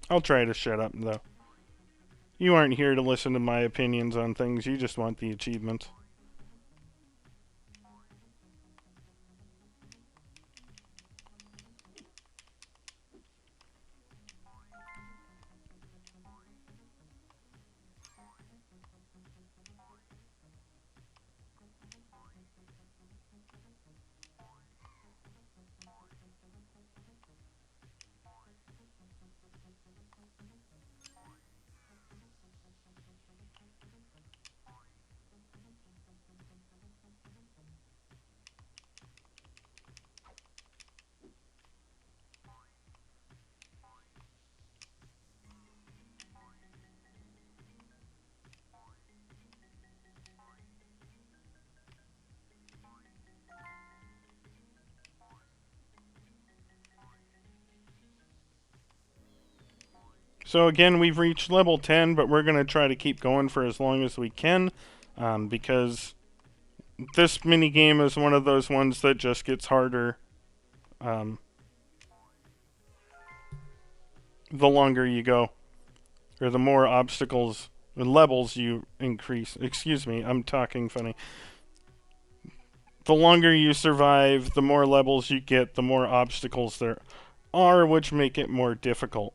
I'll try to shut up, though. You aren't here to listen to my opinions on things, you just want the achievements. So again, we've reached level 10, but we're going to try to keep going for as long as we can, because this mini game is one of those ones that just gets harder um, the longer you go, or the more obstacles and levels you increase. Excuse me, I'm talking funny. The longer you survive, the more levels you get, the more obstacles there are, which make it more difficult.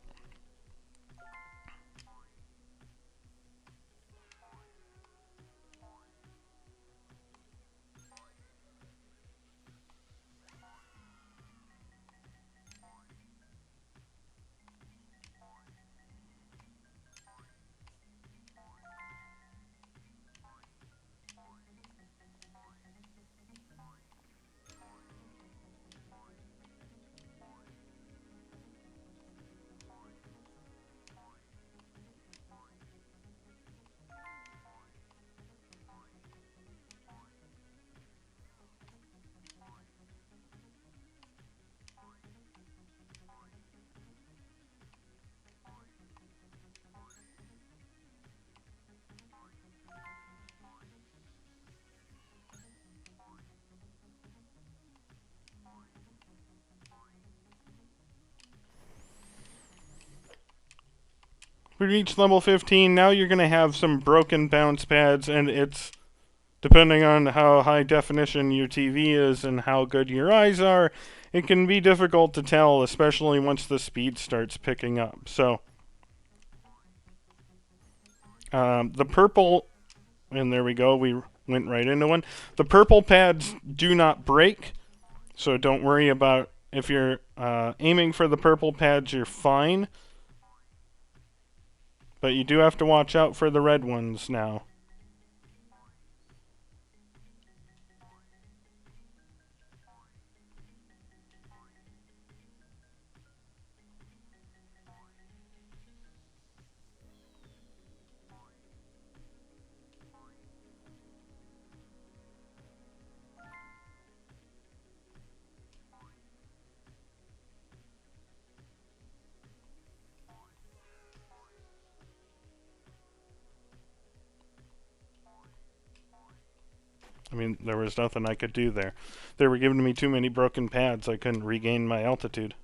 We reached level 15. Now you're going to have some broken bounce pads, and it's depending on how high definition your TV is and how good your eyes are, it can be difficult to tell, especially once the speed starts picking up. So, the purple, and there we go, we went right into one. The purple pads do not break, so don't worry about if you're aiming for the purple pads, you're fine. But you do have to watch out for the red ones now. I mean, there was nothing I could do there. They were giving me too many broken pads. I couldn't regain my altitude.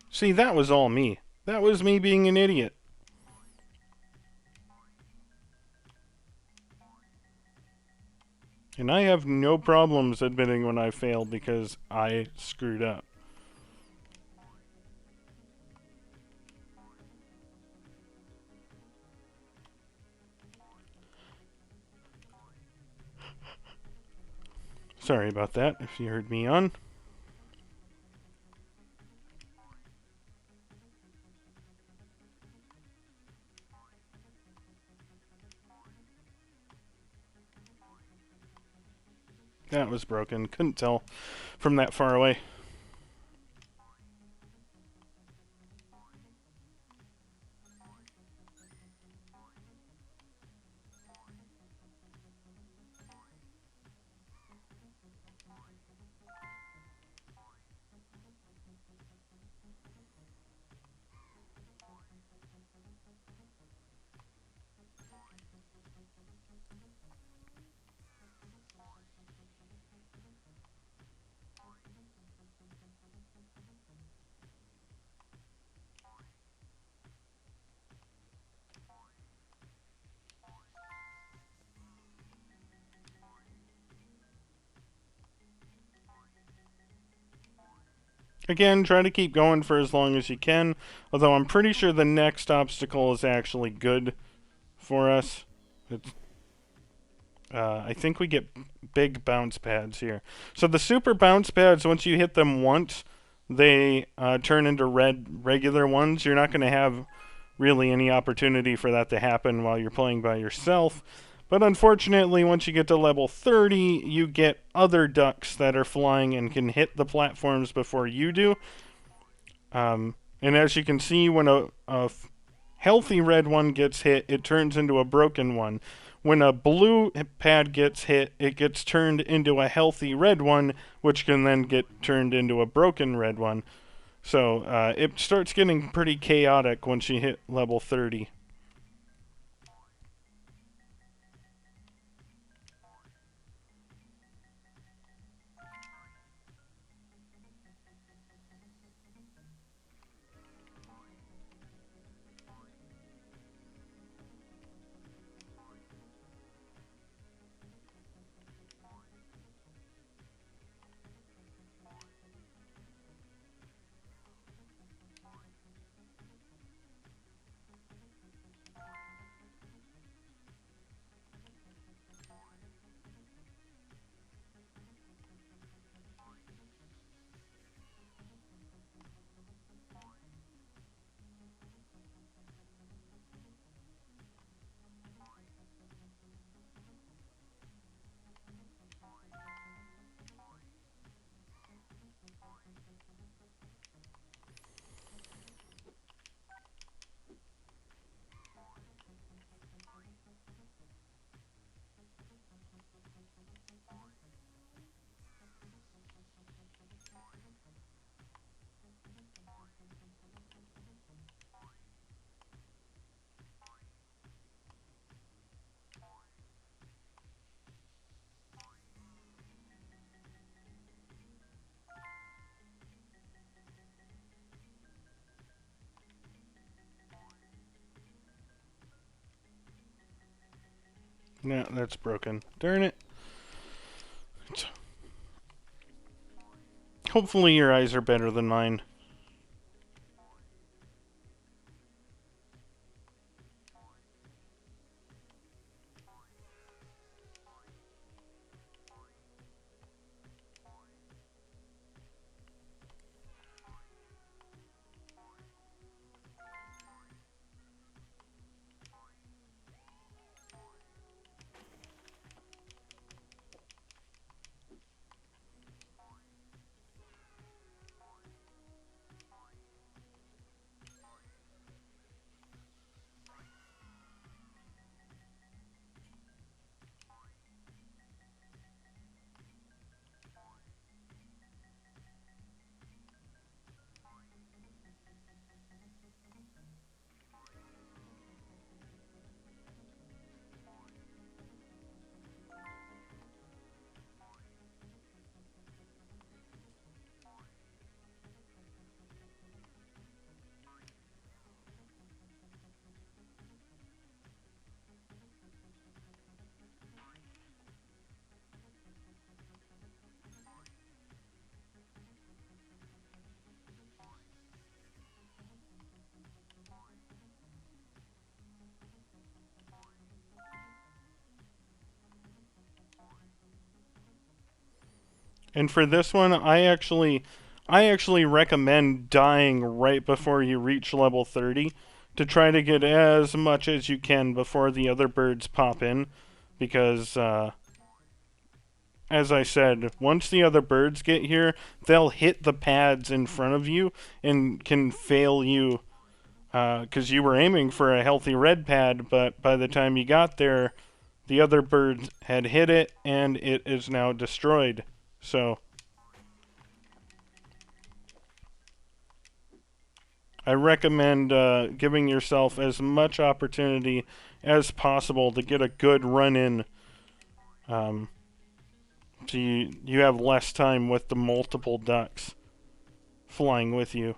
See, that was all me. That was me being an idiot. And I have no problems admitting when I failed because I screwed up. Sorry about that, if you heard me on. That was broken. Couldn't tell from that far away. Again, try to keep going for as long as you can, although I'm pretty sure the next obstacle is actually good for us. It's, I think we get big bounce pads here. So the super bounce pads, once you hit them once, they turn into red regular ones. You're not going to have really any opportunity for that to happen while you're playing by yourself. But unfortunately, once you get to level 30, you get other ducks that are flying and can hit the platforms before you do. And as you can see, when a healthy red one gets hit, it turns into a broken one. When a blue pad gets hit, it gets turned into a healthy red one, which can then get turned into a broken red one. So it starts getting pretty chaotic once you hit level 30. No, that's broken. Darn it. Hopefully your eyes are better than mine. And for this one, I actually recommend dying right before you reach level 30 to try to get as much as you can before the other birds pop in, because as I said, once the other birds get here, they'll hit the pads in front of you and can fail you, because you were aiming for a healthy red pad, but by the time you got there, the other birds had hit it and it is now destroyed. So I recommend giving yourself as much opportunity as possible to get a good run in, um, so you have less time with the multiple ducks flying with you.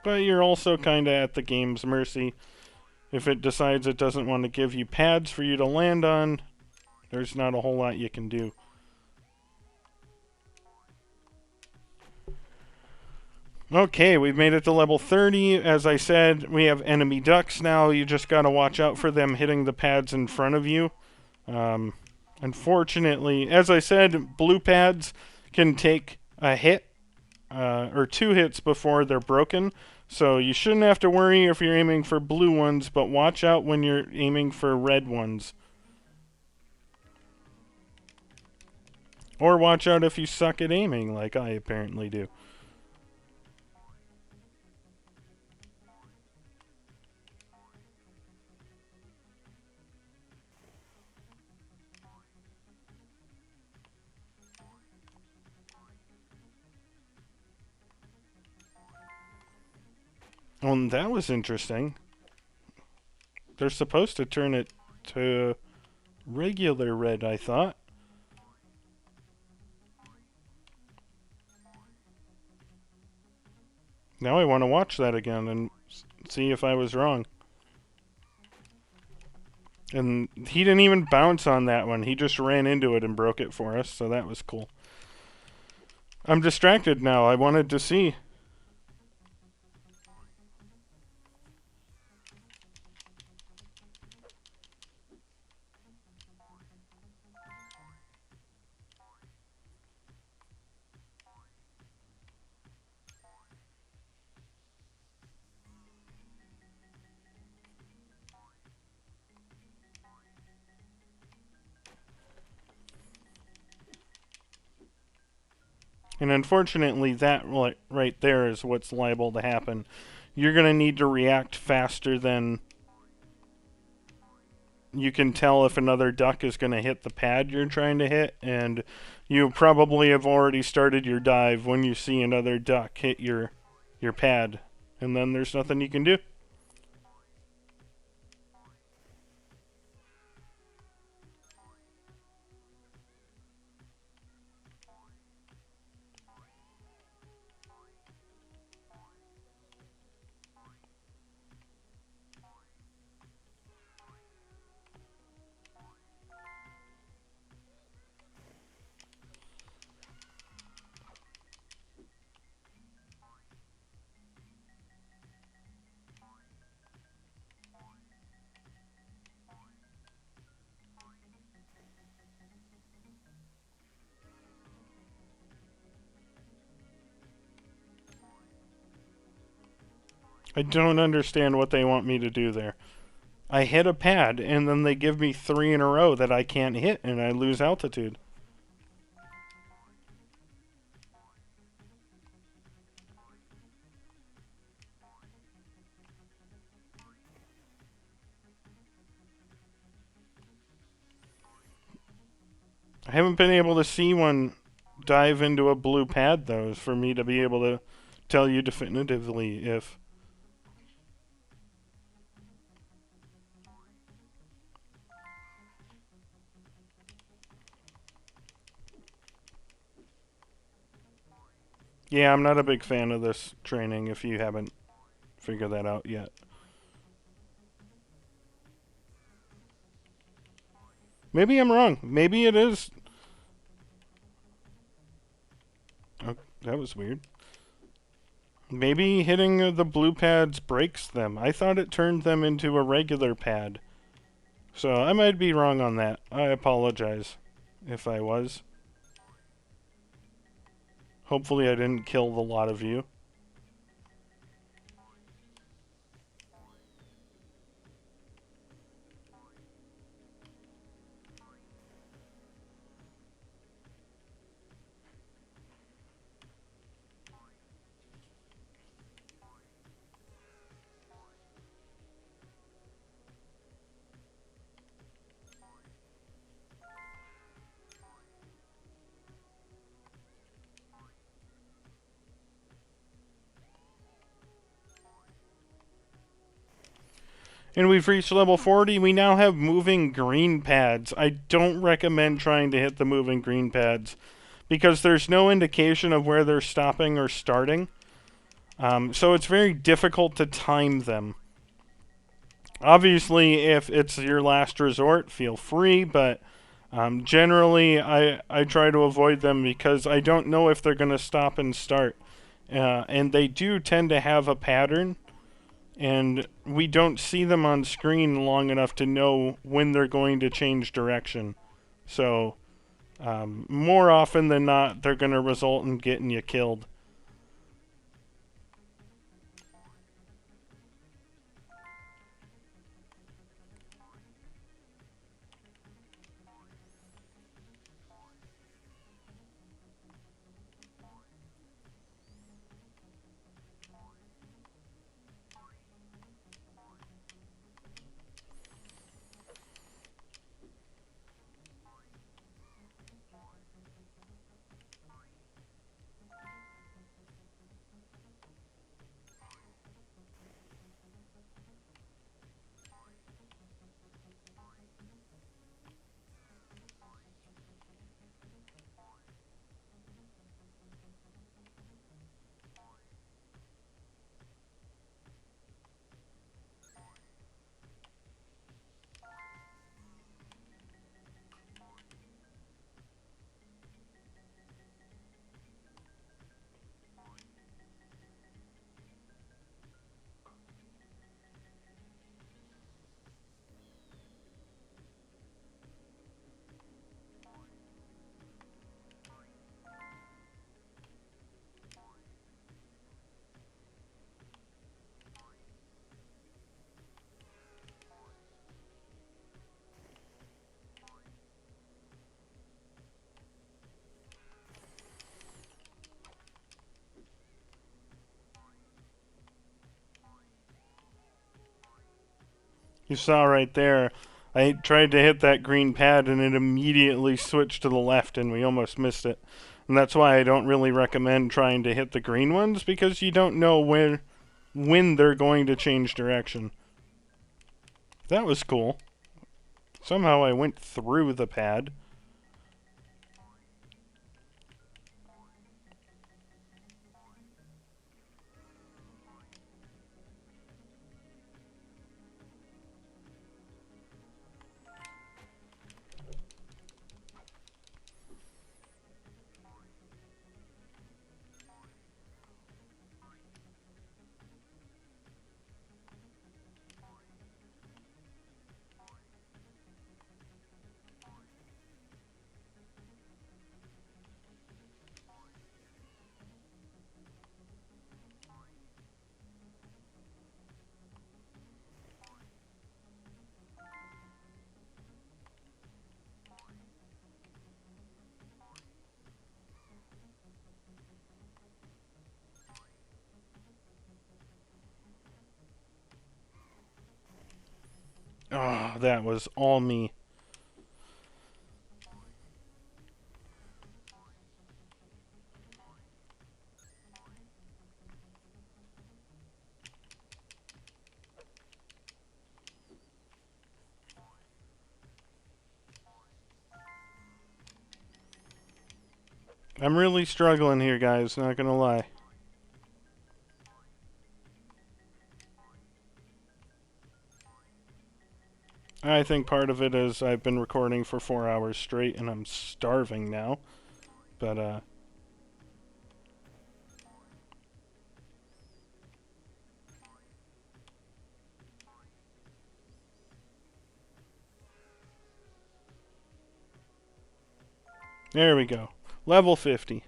But you're also kind of at the game's mercy. If it decides it doesn't want to give you pads for you to land on, there's not a whole lot you can do. Okay, we've made it to level 30. As I said, we have enemy ducks now. You just gotta watch out for them hitting the pads in front of you. Um, Unfortunately, as I said, blue pads can take a hit or 2 hits before they're broken. So you shouldn't have to worry if you're aiming for blue ones, but watch out when you're aiming for red ones. Or watch out if you suck at aiming, like I apparently do. Oh, and that was interesting. They're supposed to turn it to regular red, I thought. Now I want to watch that again and see if I was wrong. And he didn't even bounce on that one. He just ran into it and broke it for us, so that was cool. I'm distracted now. I wanted to see. And unfortunately, that right there is what's liable to happen. You're going to need to react faster than you can tell if another duck is going to hit the pad you're trying to hit, and you probably have already started your dive when you see another duck hit your pad, and then there's nothing you can do. I don't understand what they want me to do there. I hit a pad, and then they give me 3 in a row that I can't hit, and I lose altitude. I haven't been able to see one dive into a blue pad, though, for me to be able to tell you definitively if... Yeah, I'm not a big fan of this training if you haven't figured that out yet. Maybe I'm wrong. Maybe it is... Oh, that was weird. Maybe hitting the blue pads breaks them. I thought it turned them into a regular pad. So I might be wrong on that. I apologize if I was. Hopefully I didn't kill the lot of you. And we've reached level 40. We now have moving green pads. I don't recommend trying to hit the moving green pads because there's no indication of where they're stopping or starting. So it's very difficult to time them. Obviously, if it's your last resort, feel free, but generally I try to avoid them because I don't know if they're going to stop and start. And they do tend to have a pattern, and we don't see them on screen long enough to know when they're going to change direction. So, more often than not, they're going to result in getting you killed. You saw right there, I tried to hit that green pad and it immediately switched to the left and we almost missed it. And that's why I don't really recommend trying to hit the green ones because you don't know when they're going to change direction. That was cool. Somehow I went through the pad. that was all me. I'm really struggling here, guys, not gonna lie. I think part of it is I've been recording for 4 hours straight and I'm starving now. But, there we go. Level 50.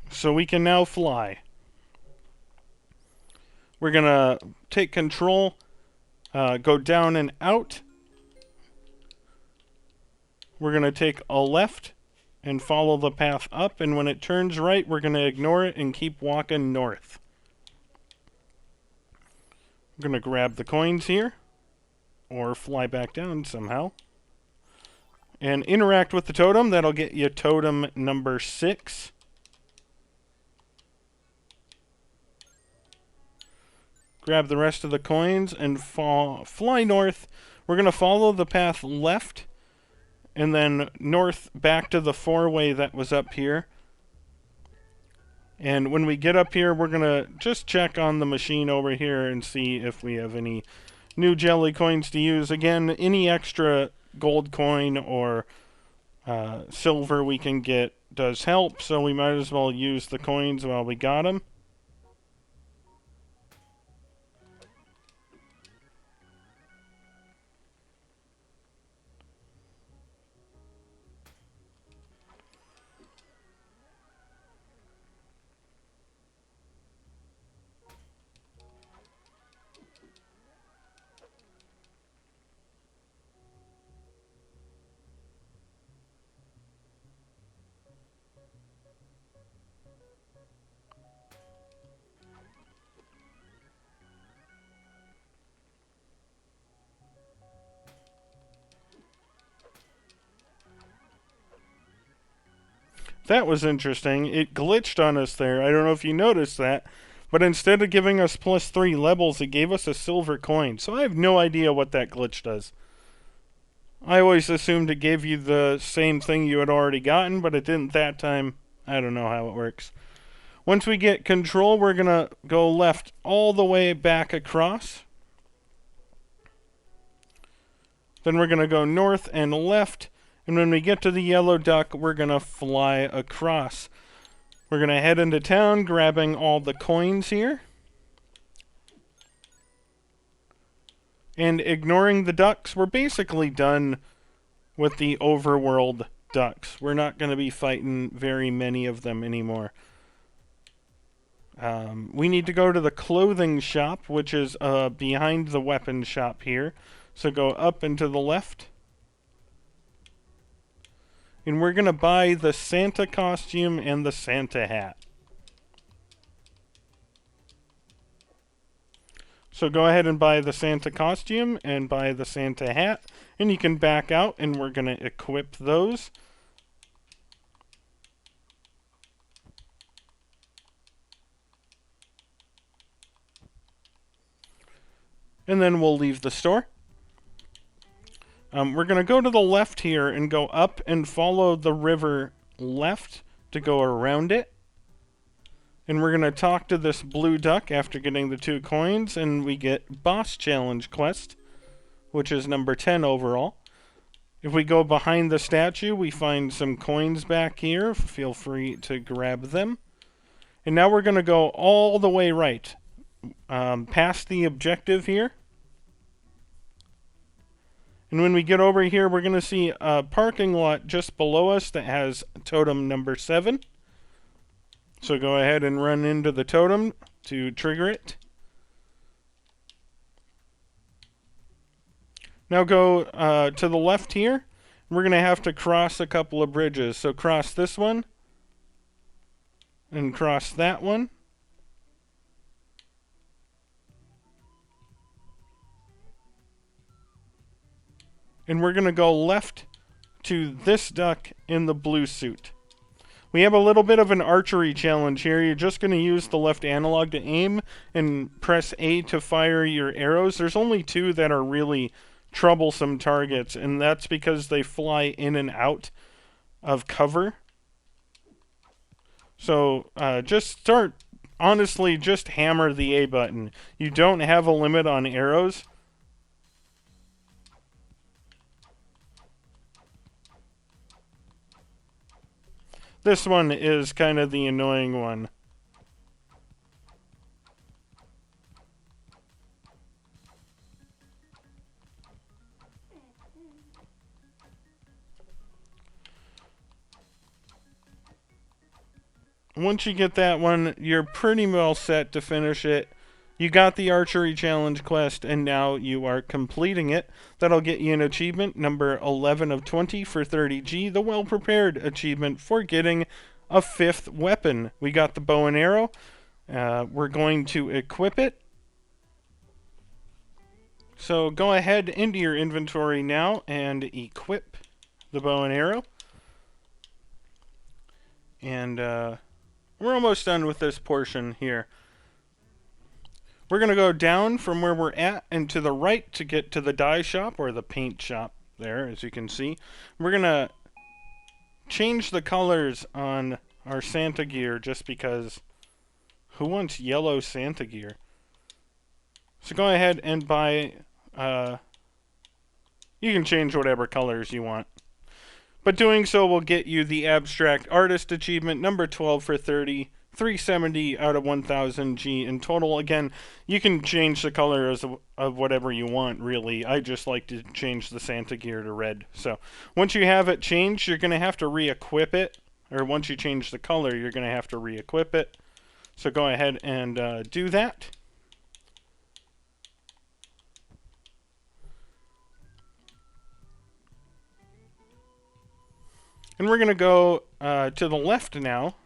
So we can now fly. We're gonna take control, go down and out. We're gonna take a left and follow the path up, and when it turns right, we're gonna ignore it and keep walking north. I'm gonna grab the coins here, or fly back down somehow, and interact with the totem. That'll get you totem number 6. Grab the rest of the coins and fly north. We're gonna follow the path left, and then north back to the 4-way that was up here. And when we get up here, we're gonna just check on the machine over here and see if we have any new jelly coins to use. Again, any extra gold coin or silver we can get does help, so we might as well use the coins while we got them. That was interesting. It glitched on us there. I don't know if you noticed that, but instead of giving us +3 levels, it gave us a silver coin. So I have no idea what that glitch does. I always assumed it gave you the same thing you had already gotten, but it didn't that time. I don't know how it works. Once we get control, we're going to go left all the way back across. Then we're going to go north and left. And when we get to the yellow duck, we're going to fly across. We're going to head into town, grabbing all the coins here. And ignoring the ducks, we're basically done with the overworld ducks. We're not going to be fighting very many of them anymore. We need to go to the clothing shop, which is behind the weapon shop here. So go up and to the left. And we're going to buy the Santa costume and the Santa hat. So go ahead and buy the Santa costume and buy the Santa hat. And you can back out, and we're going to equip those. And then we'll leave the store. We're going to go to the left here and go up and follow the river left to go around it. And we're going to talk to this blue duck after getting the 2 coins, and we get Boss Challenge Quest, which is number 10 overall. If we go behind the statue, we find some coins back here. Feel free to grab them. And now we're going to go all the way right, past the objective here. And when we get over here, we're going to see a parking lot just below us that has totem number 7. So go ahead and run into the totem to trigger it. Now go to the left here, We're going to have to cross a couple of bridges. So cross this one and cross that one. And we're going to go left to this duck in the blue suit. We have a little bit of an archery challenge here. You're just going to use the left analog to aim and press A to fire your arrows. There's only two that are really troublesome targets, and that's because they fly in and out of cover. So honestly, just hammer the A button. You don't have a limit on arrows. This one is kind of the annoying one. Once you get that one, you're pretty well set to finish it. You got the archery challenge quest, and now you are completing it. That'll get you an achievement, number 11 of 20 for 30G, the well-prepared achievement for getting a 5th weapon. We got the bow and arrow. We're going to equip it. So go ahead into your inventory now and equip the bow and arrow. And we're almost done with this portion here. We're going to go down from where we're at and to the right to get to the dye shop, or the paint shop there, as you can see. We're going to change the colors on our Santa gear just because who wants yellow Santa gear? So go ahead and buy, you can change whatever colors you want. But doing so will get you the Abstract Artist Achievement, number 12 for 30, 370 out of 1000 G in total. Again, you can change the colors of whatever you want, really. I just like to change the Santa gear to red. So once you have it changed, you're going to have to re-equip it. Or once you change the color, you're going to have to re-equip it. So go ahead and do that. And we're going to go to the left now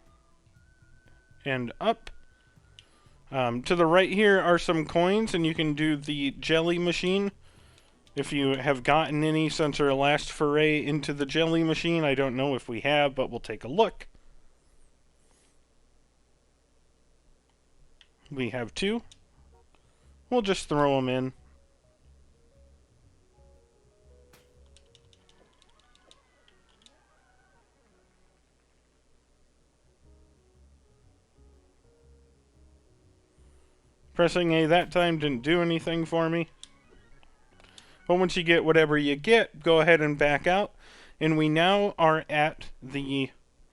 and up. To the right here are some coins, and you can do the jelly machine. If you have gotten any since our last foray into the jelly machine, I don't know if we have, but we'll take a look. We have 2. We'll just throw them in. Pressing A that time didn't do anything for me. But once you get whatever you get, go ahead and back out. And we now are at the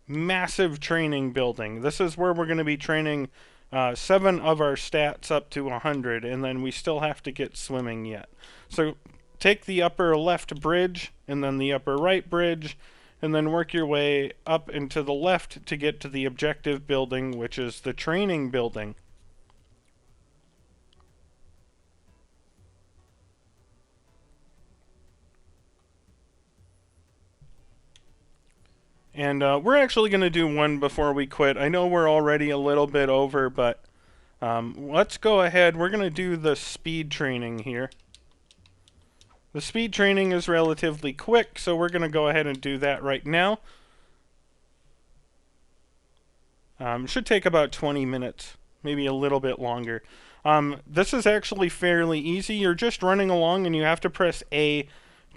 massive training building. This is where we're going to be training 7 of our stats up to 100, and then we still have to get swimming yet. So take the upper left bridge, and then the upper right bridge, and then work your way up and to the left to get to the objective building, which is the training building. And we're actually going to do one before we quit. I know we're already a little bit over, but let's go ahead. We're going to do the speed training here. The speed training is relatively quick, so we're going to go ahead and do that right now. Should take about 20 minutes, maybe a little bit longer. This is actually fairly easy. You're just running along, and you have to press A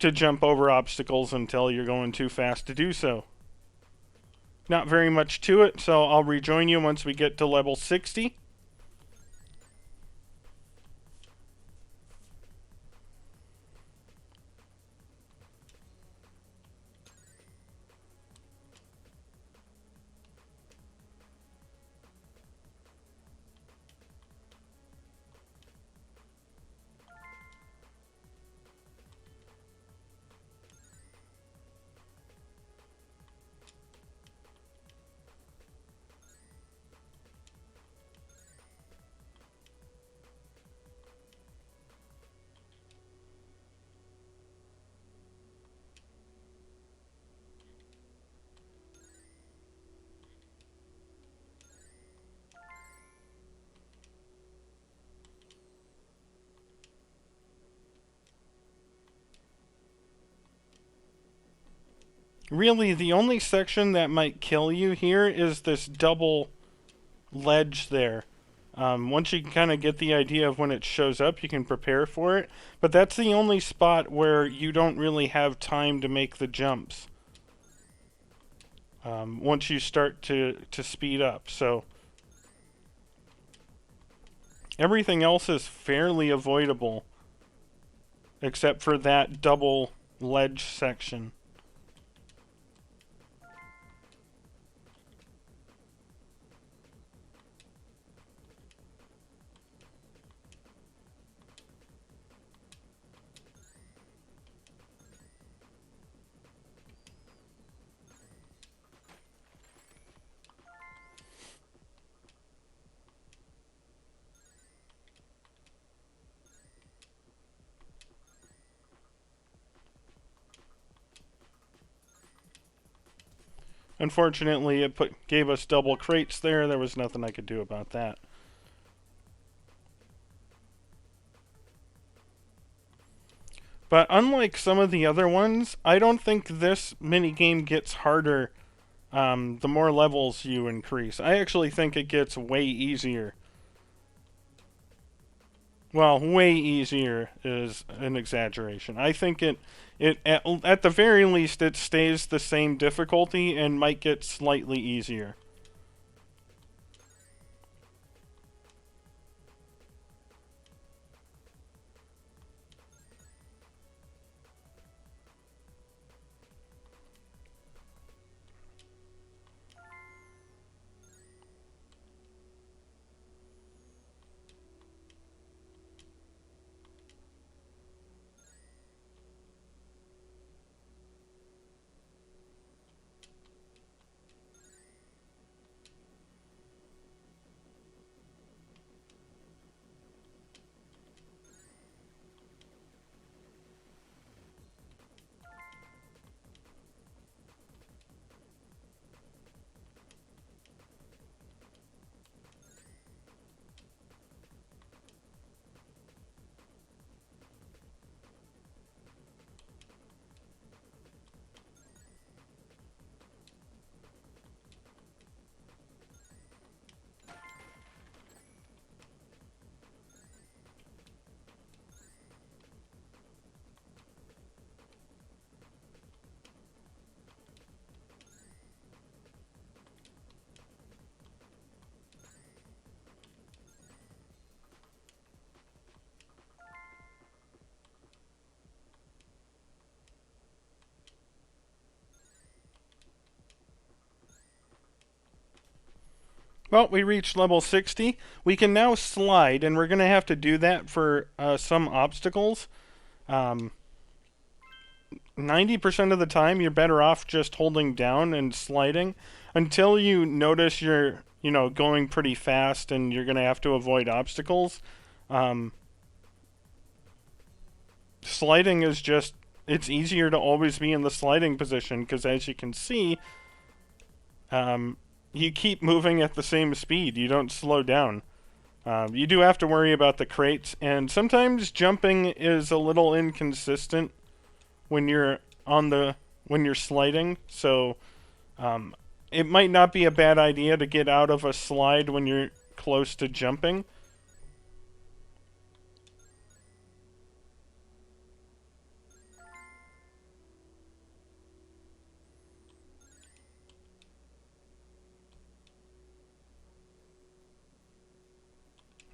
to jump over obstacles until you're going too fast to do so. Not very much to it, so I'll rejoin you once we get to level 60. Really, the only section that might kill you here is this double ledge there. Once you kind of get the idea of when it shows up, you can prepare for it. But that's the only spot where you don't really have time to make the jumps. Once you start to speed up. So everything else is fairly avoidable, except for that double ledge section. Unfortunately, it gave us double crates there. There was nothing I could do about that. But unlike some of the other ones, I don't think this minigame gets harder the more levels you increase. I actually think it gets way easier. Well, way easier is an exaggeration. I think it at the very least, it stays the same difficulty and might get slightly easier. Well, we reached level 60. We can now slide, and we're going to have to do that for some obstacles. 90% of the time, you're better off just holding down and sliding until you notice you're, going pretty fast and you're going to have to avoid obstacles. Um, Sliding is just, it's easier to always be in the sliding position because as you can see, you keep moving at the same speed. You don't slow down. You do have to worry about the crates, and sometimes jumping is a little inconsistent when you're when you're sliding. So it might not be a bad idea to get out of a slide when you're close to jumping.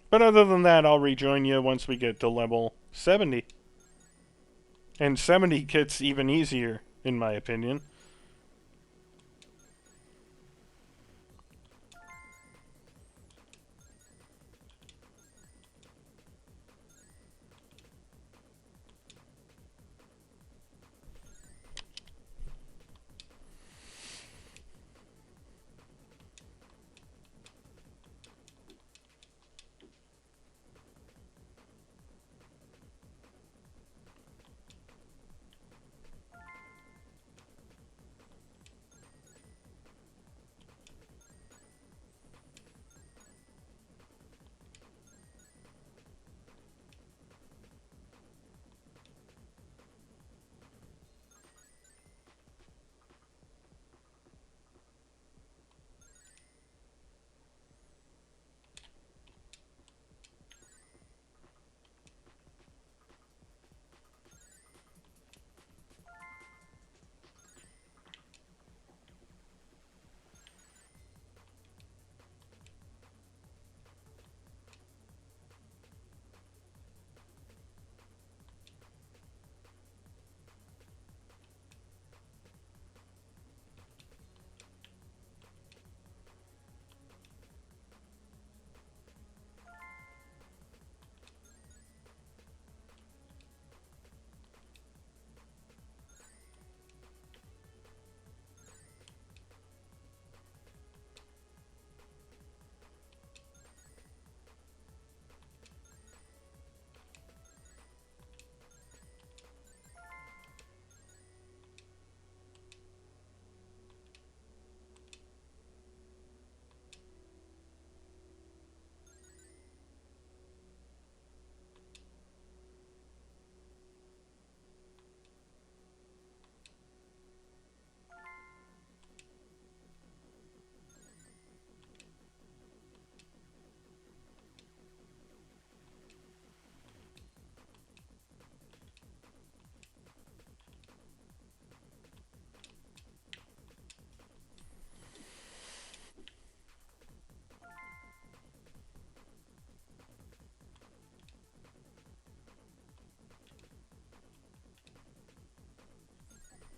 But other than that, I'll rejoin you once we get to level 70. And 70 gets even easier, in my opinion.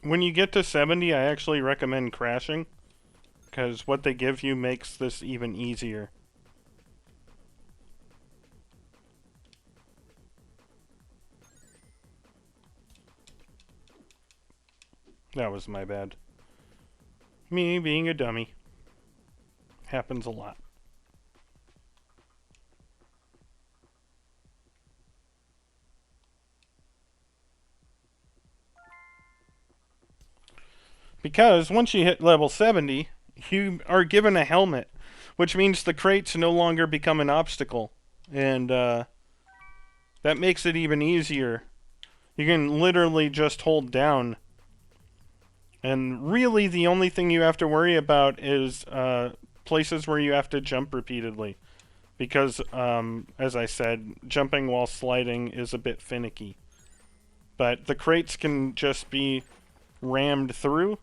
when you get to 70, I actually recommend crashing, because what they give you makes this even easier. That was my bad. Me being a dummy. Happens a lot. Because once you hit level 70, you are given a helmet, which means the crates no longer become an obstacle. And that makes it even easier. You can literally just hold down. And really the only thing you have to worry about is places where you have to jump repeatedly. Because, as I said, jumping while sliding is a bit finicky. But the crates can just be rammed through.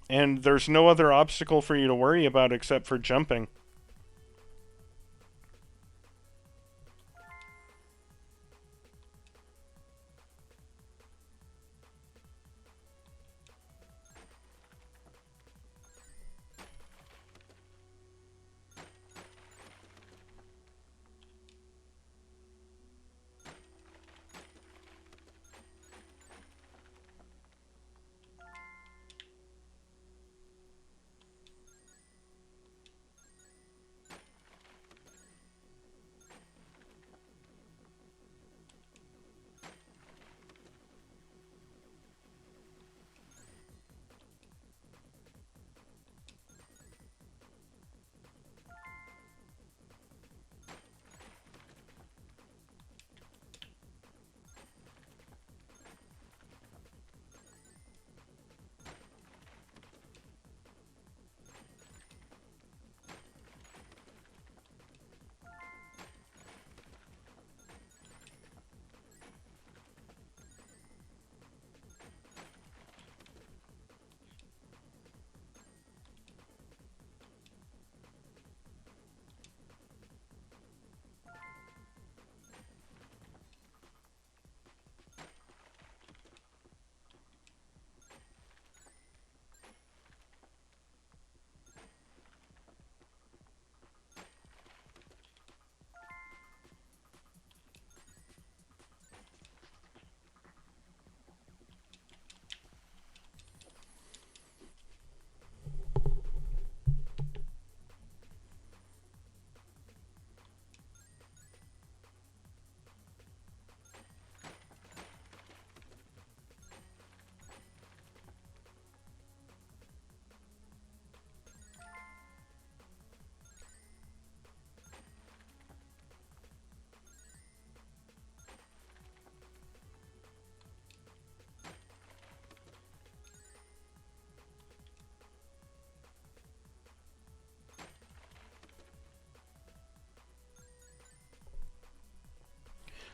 And there's no other obstacle for you to worry about except for jumping.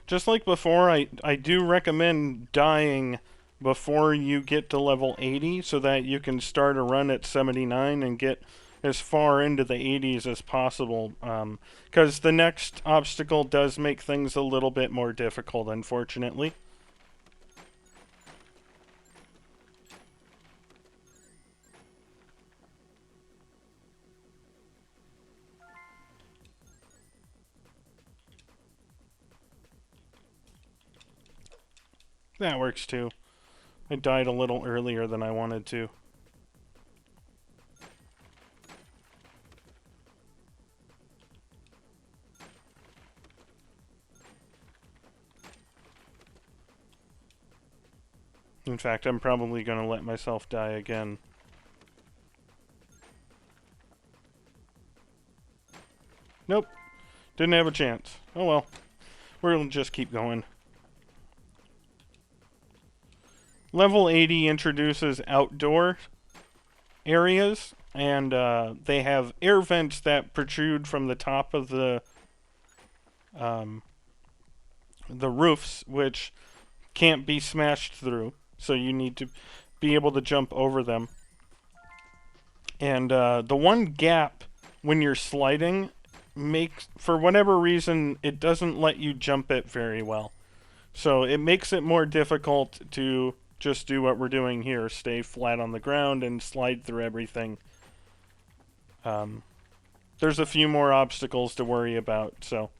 Just like before, I do recommend dying before you get to level 80 so that you can start a run at 79 and get as far into the 80s as possible. Because the next obstacle does make things a little bit more difficult, unfortunately. That works too. I died a little earlier than I wanted to. In fact, I'm probably going to let myself die again. Nope. Didn't have a chance. Oh well. We'll just keep going. Level 80 introduces outdoor areas, and they have air vents that protrude from the top of the roofs, which can't be smashed through. So you need to be able to jump over them. And the one gap when you're sliding makes, for whatever reason, it doesn't let you jump it very well. So it makes it more difficult to just do what we're doing here, stay flat on the ground and slide through everything. There's a few more obstacles to worry about, so.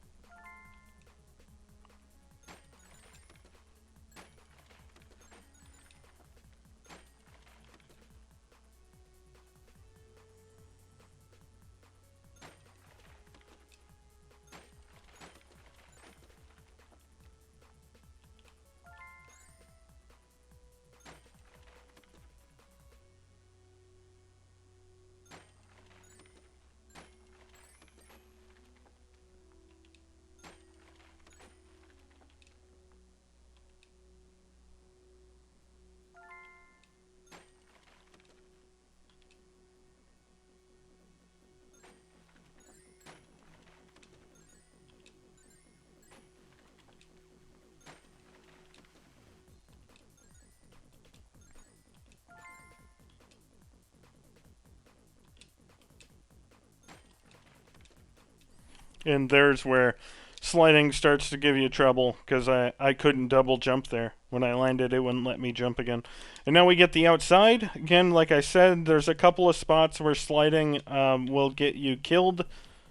And there's where sliding starts to give you trouble, because I couldn't double jump there. When I landed, it wouldn't let me jump again. And now we get the outside. Again, like I said, there's a couple of spots where sliding will get you killed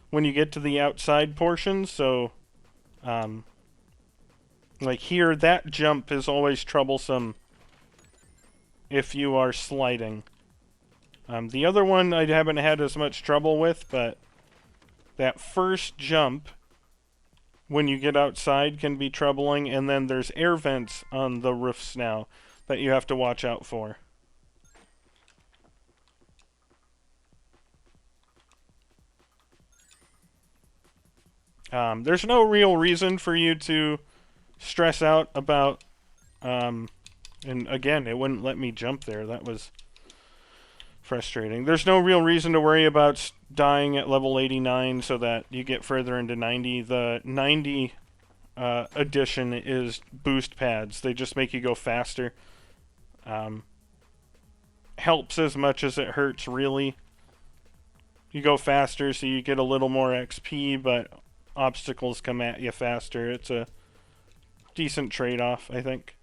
when you get to the outside portion. So, like here, that jump is always troublesome if you are sliding. The other one I haven't had as much trouble with, but that first jump when you get outside can be troubling, and then there's air vents on the roofs now that you have to watch out for. There's no real reason for you to stress out about, and again, it wouldn't let me jump there. That was frustrating. There's no real reason to worry about dying at level 89 so that you get further into 90. The 90 addition is boost pads. They just make you go faster. Helps as much as it hurts, really. You go faster, so you get a little more XP, but obstacles come at you faster. It's a decent trade-off, I think.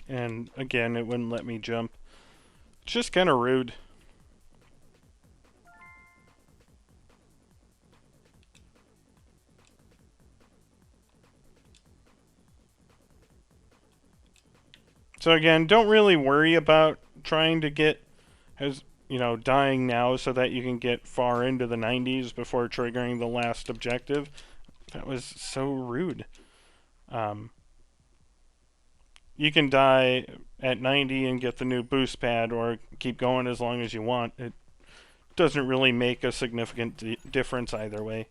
And again, it wouldn't let me jump. It's just kind of rude. So again, don't really worry about trying to get, dying now so that you can get far into the 90s before triggering the last objective. That was so rude. You can die at 90 and get the new boost pad, or keep going as long as you want. It doesn't really make a significant difference either way.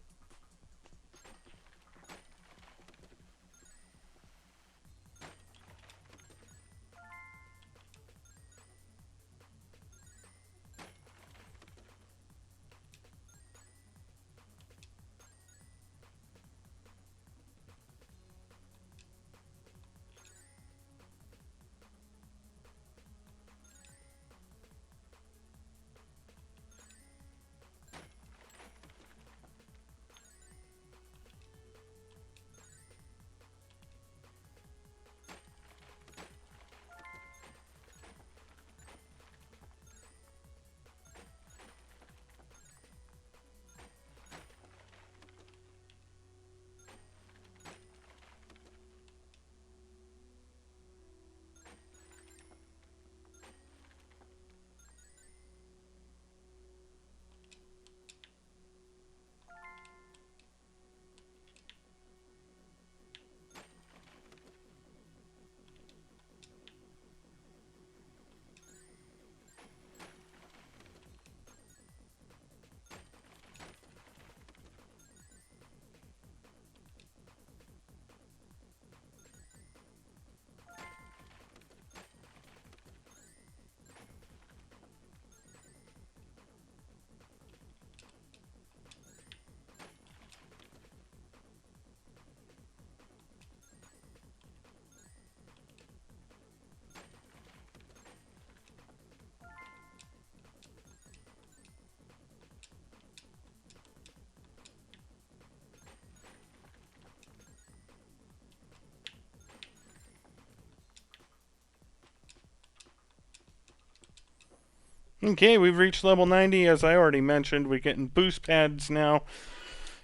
Okay, we've reached level 90. As I already mentioned, we're getting boost pads now.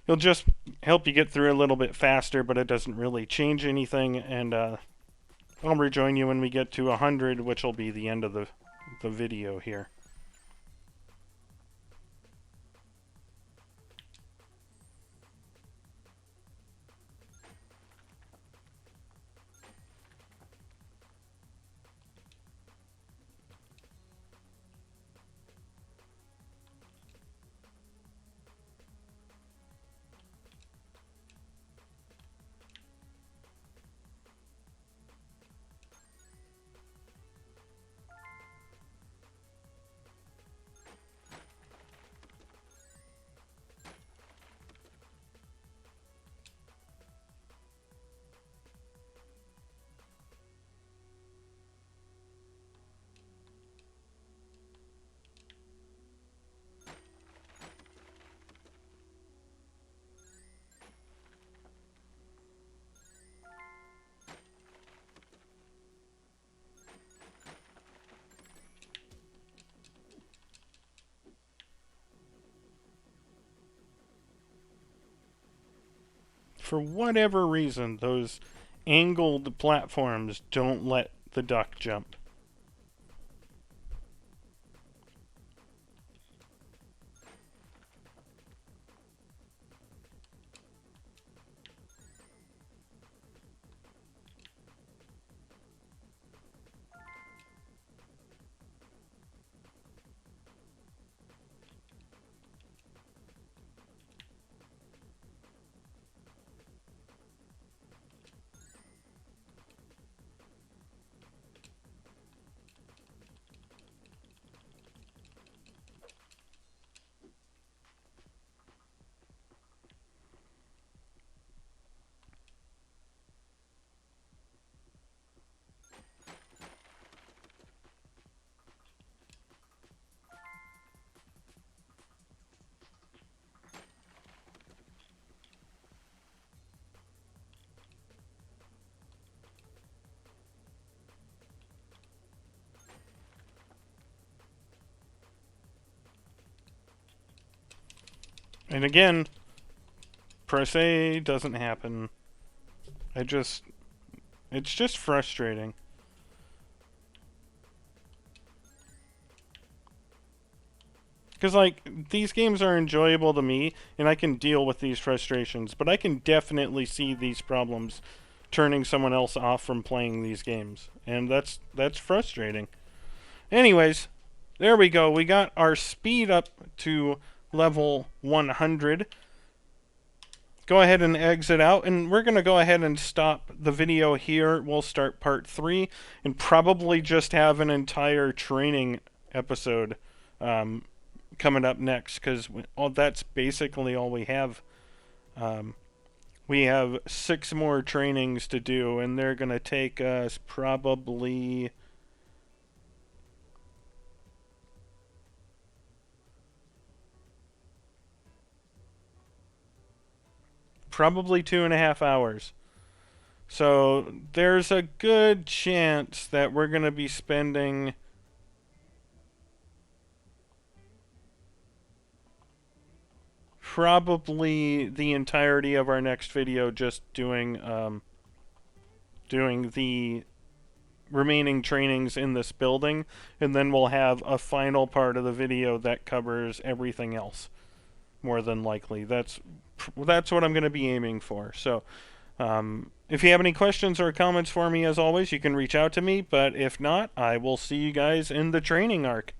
It'll just help you get through a little bit faster, but it doesn't really change anything. And I'll rejoin you when we get to 100, which will be the end of the video here. For whatever reason, those angled platforms don't let the duck jump. And again, press A doesn't happen. It's just frustrating. Because, like, these games are enjoyable to me, and I can deal with these frustrations, but I can definitely see these problems turning someone else off from playing these games. And that's frustrating. Anyways, there we go. We got our speed up to level 100. Go ahead and exit out, and we're going to go ahead and stop the video here. We'll start part 3 and probably just have an entire training episode coming up next, because that's basically all we have. We have 6 more trainings to do, and they're going to take us probably... probably 2.5 hours. So there's a good chance that we're going to be spending probably the entirety of our next video just doing the remaining trainings in this building, and then we'll have a final part of the video that covers everything else. More than likely, that's what I'm going to be aiming for. So if you have any questions or comments for me, as always, you can reach out to me, but if not, I will see you guys in the training arc.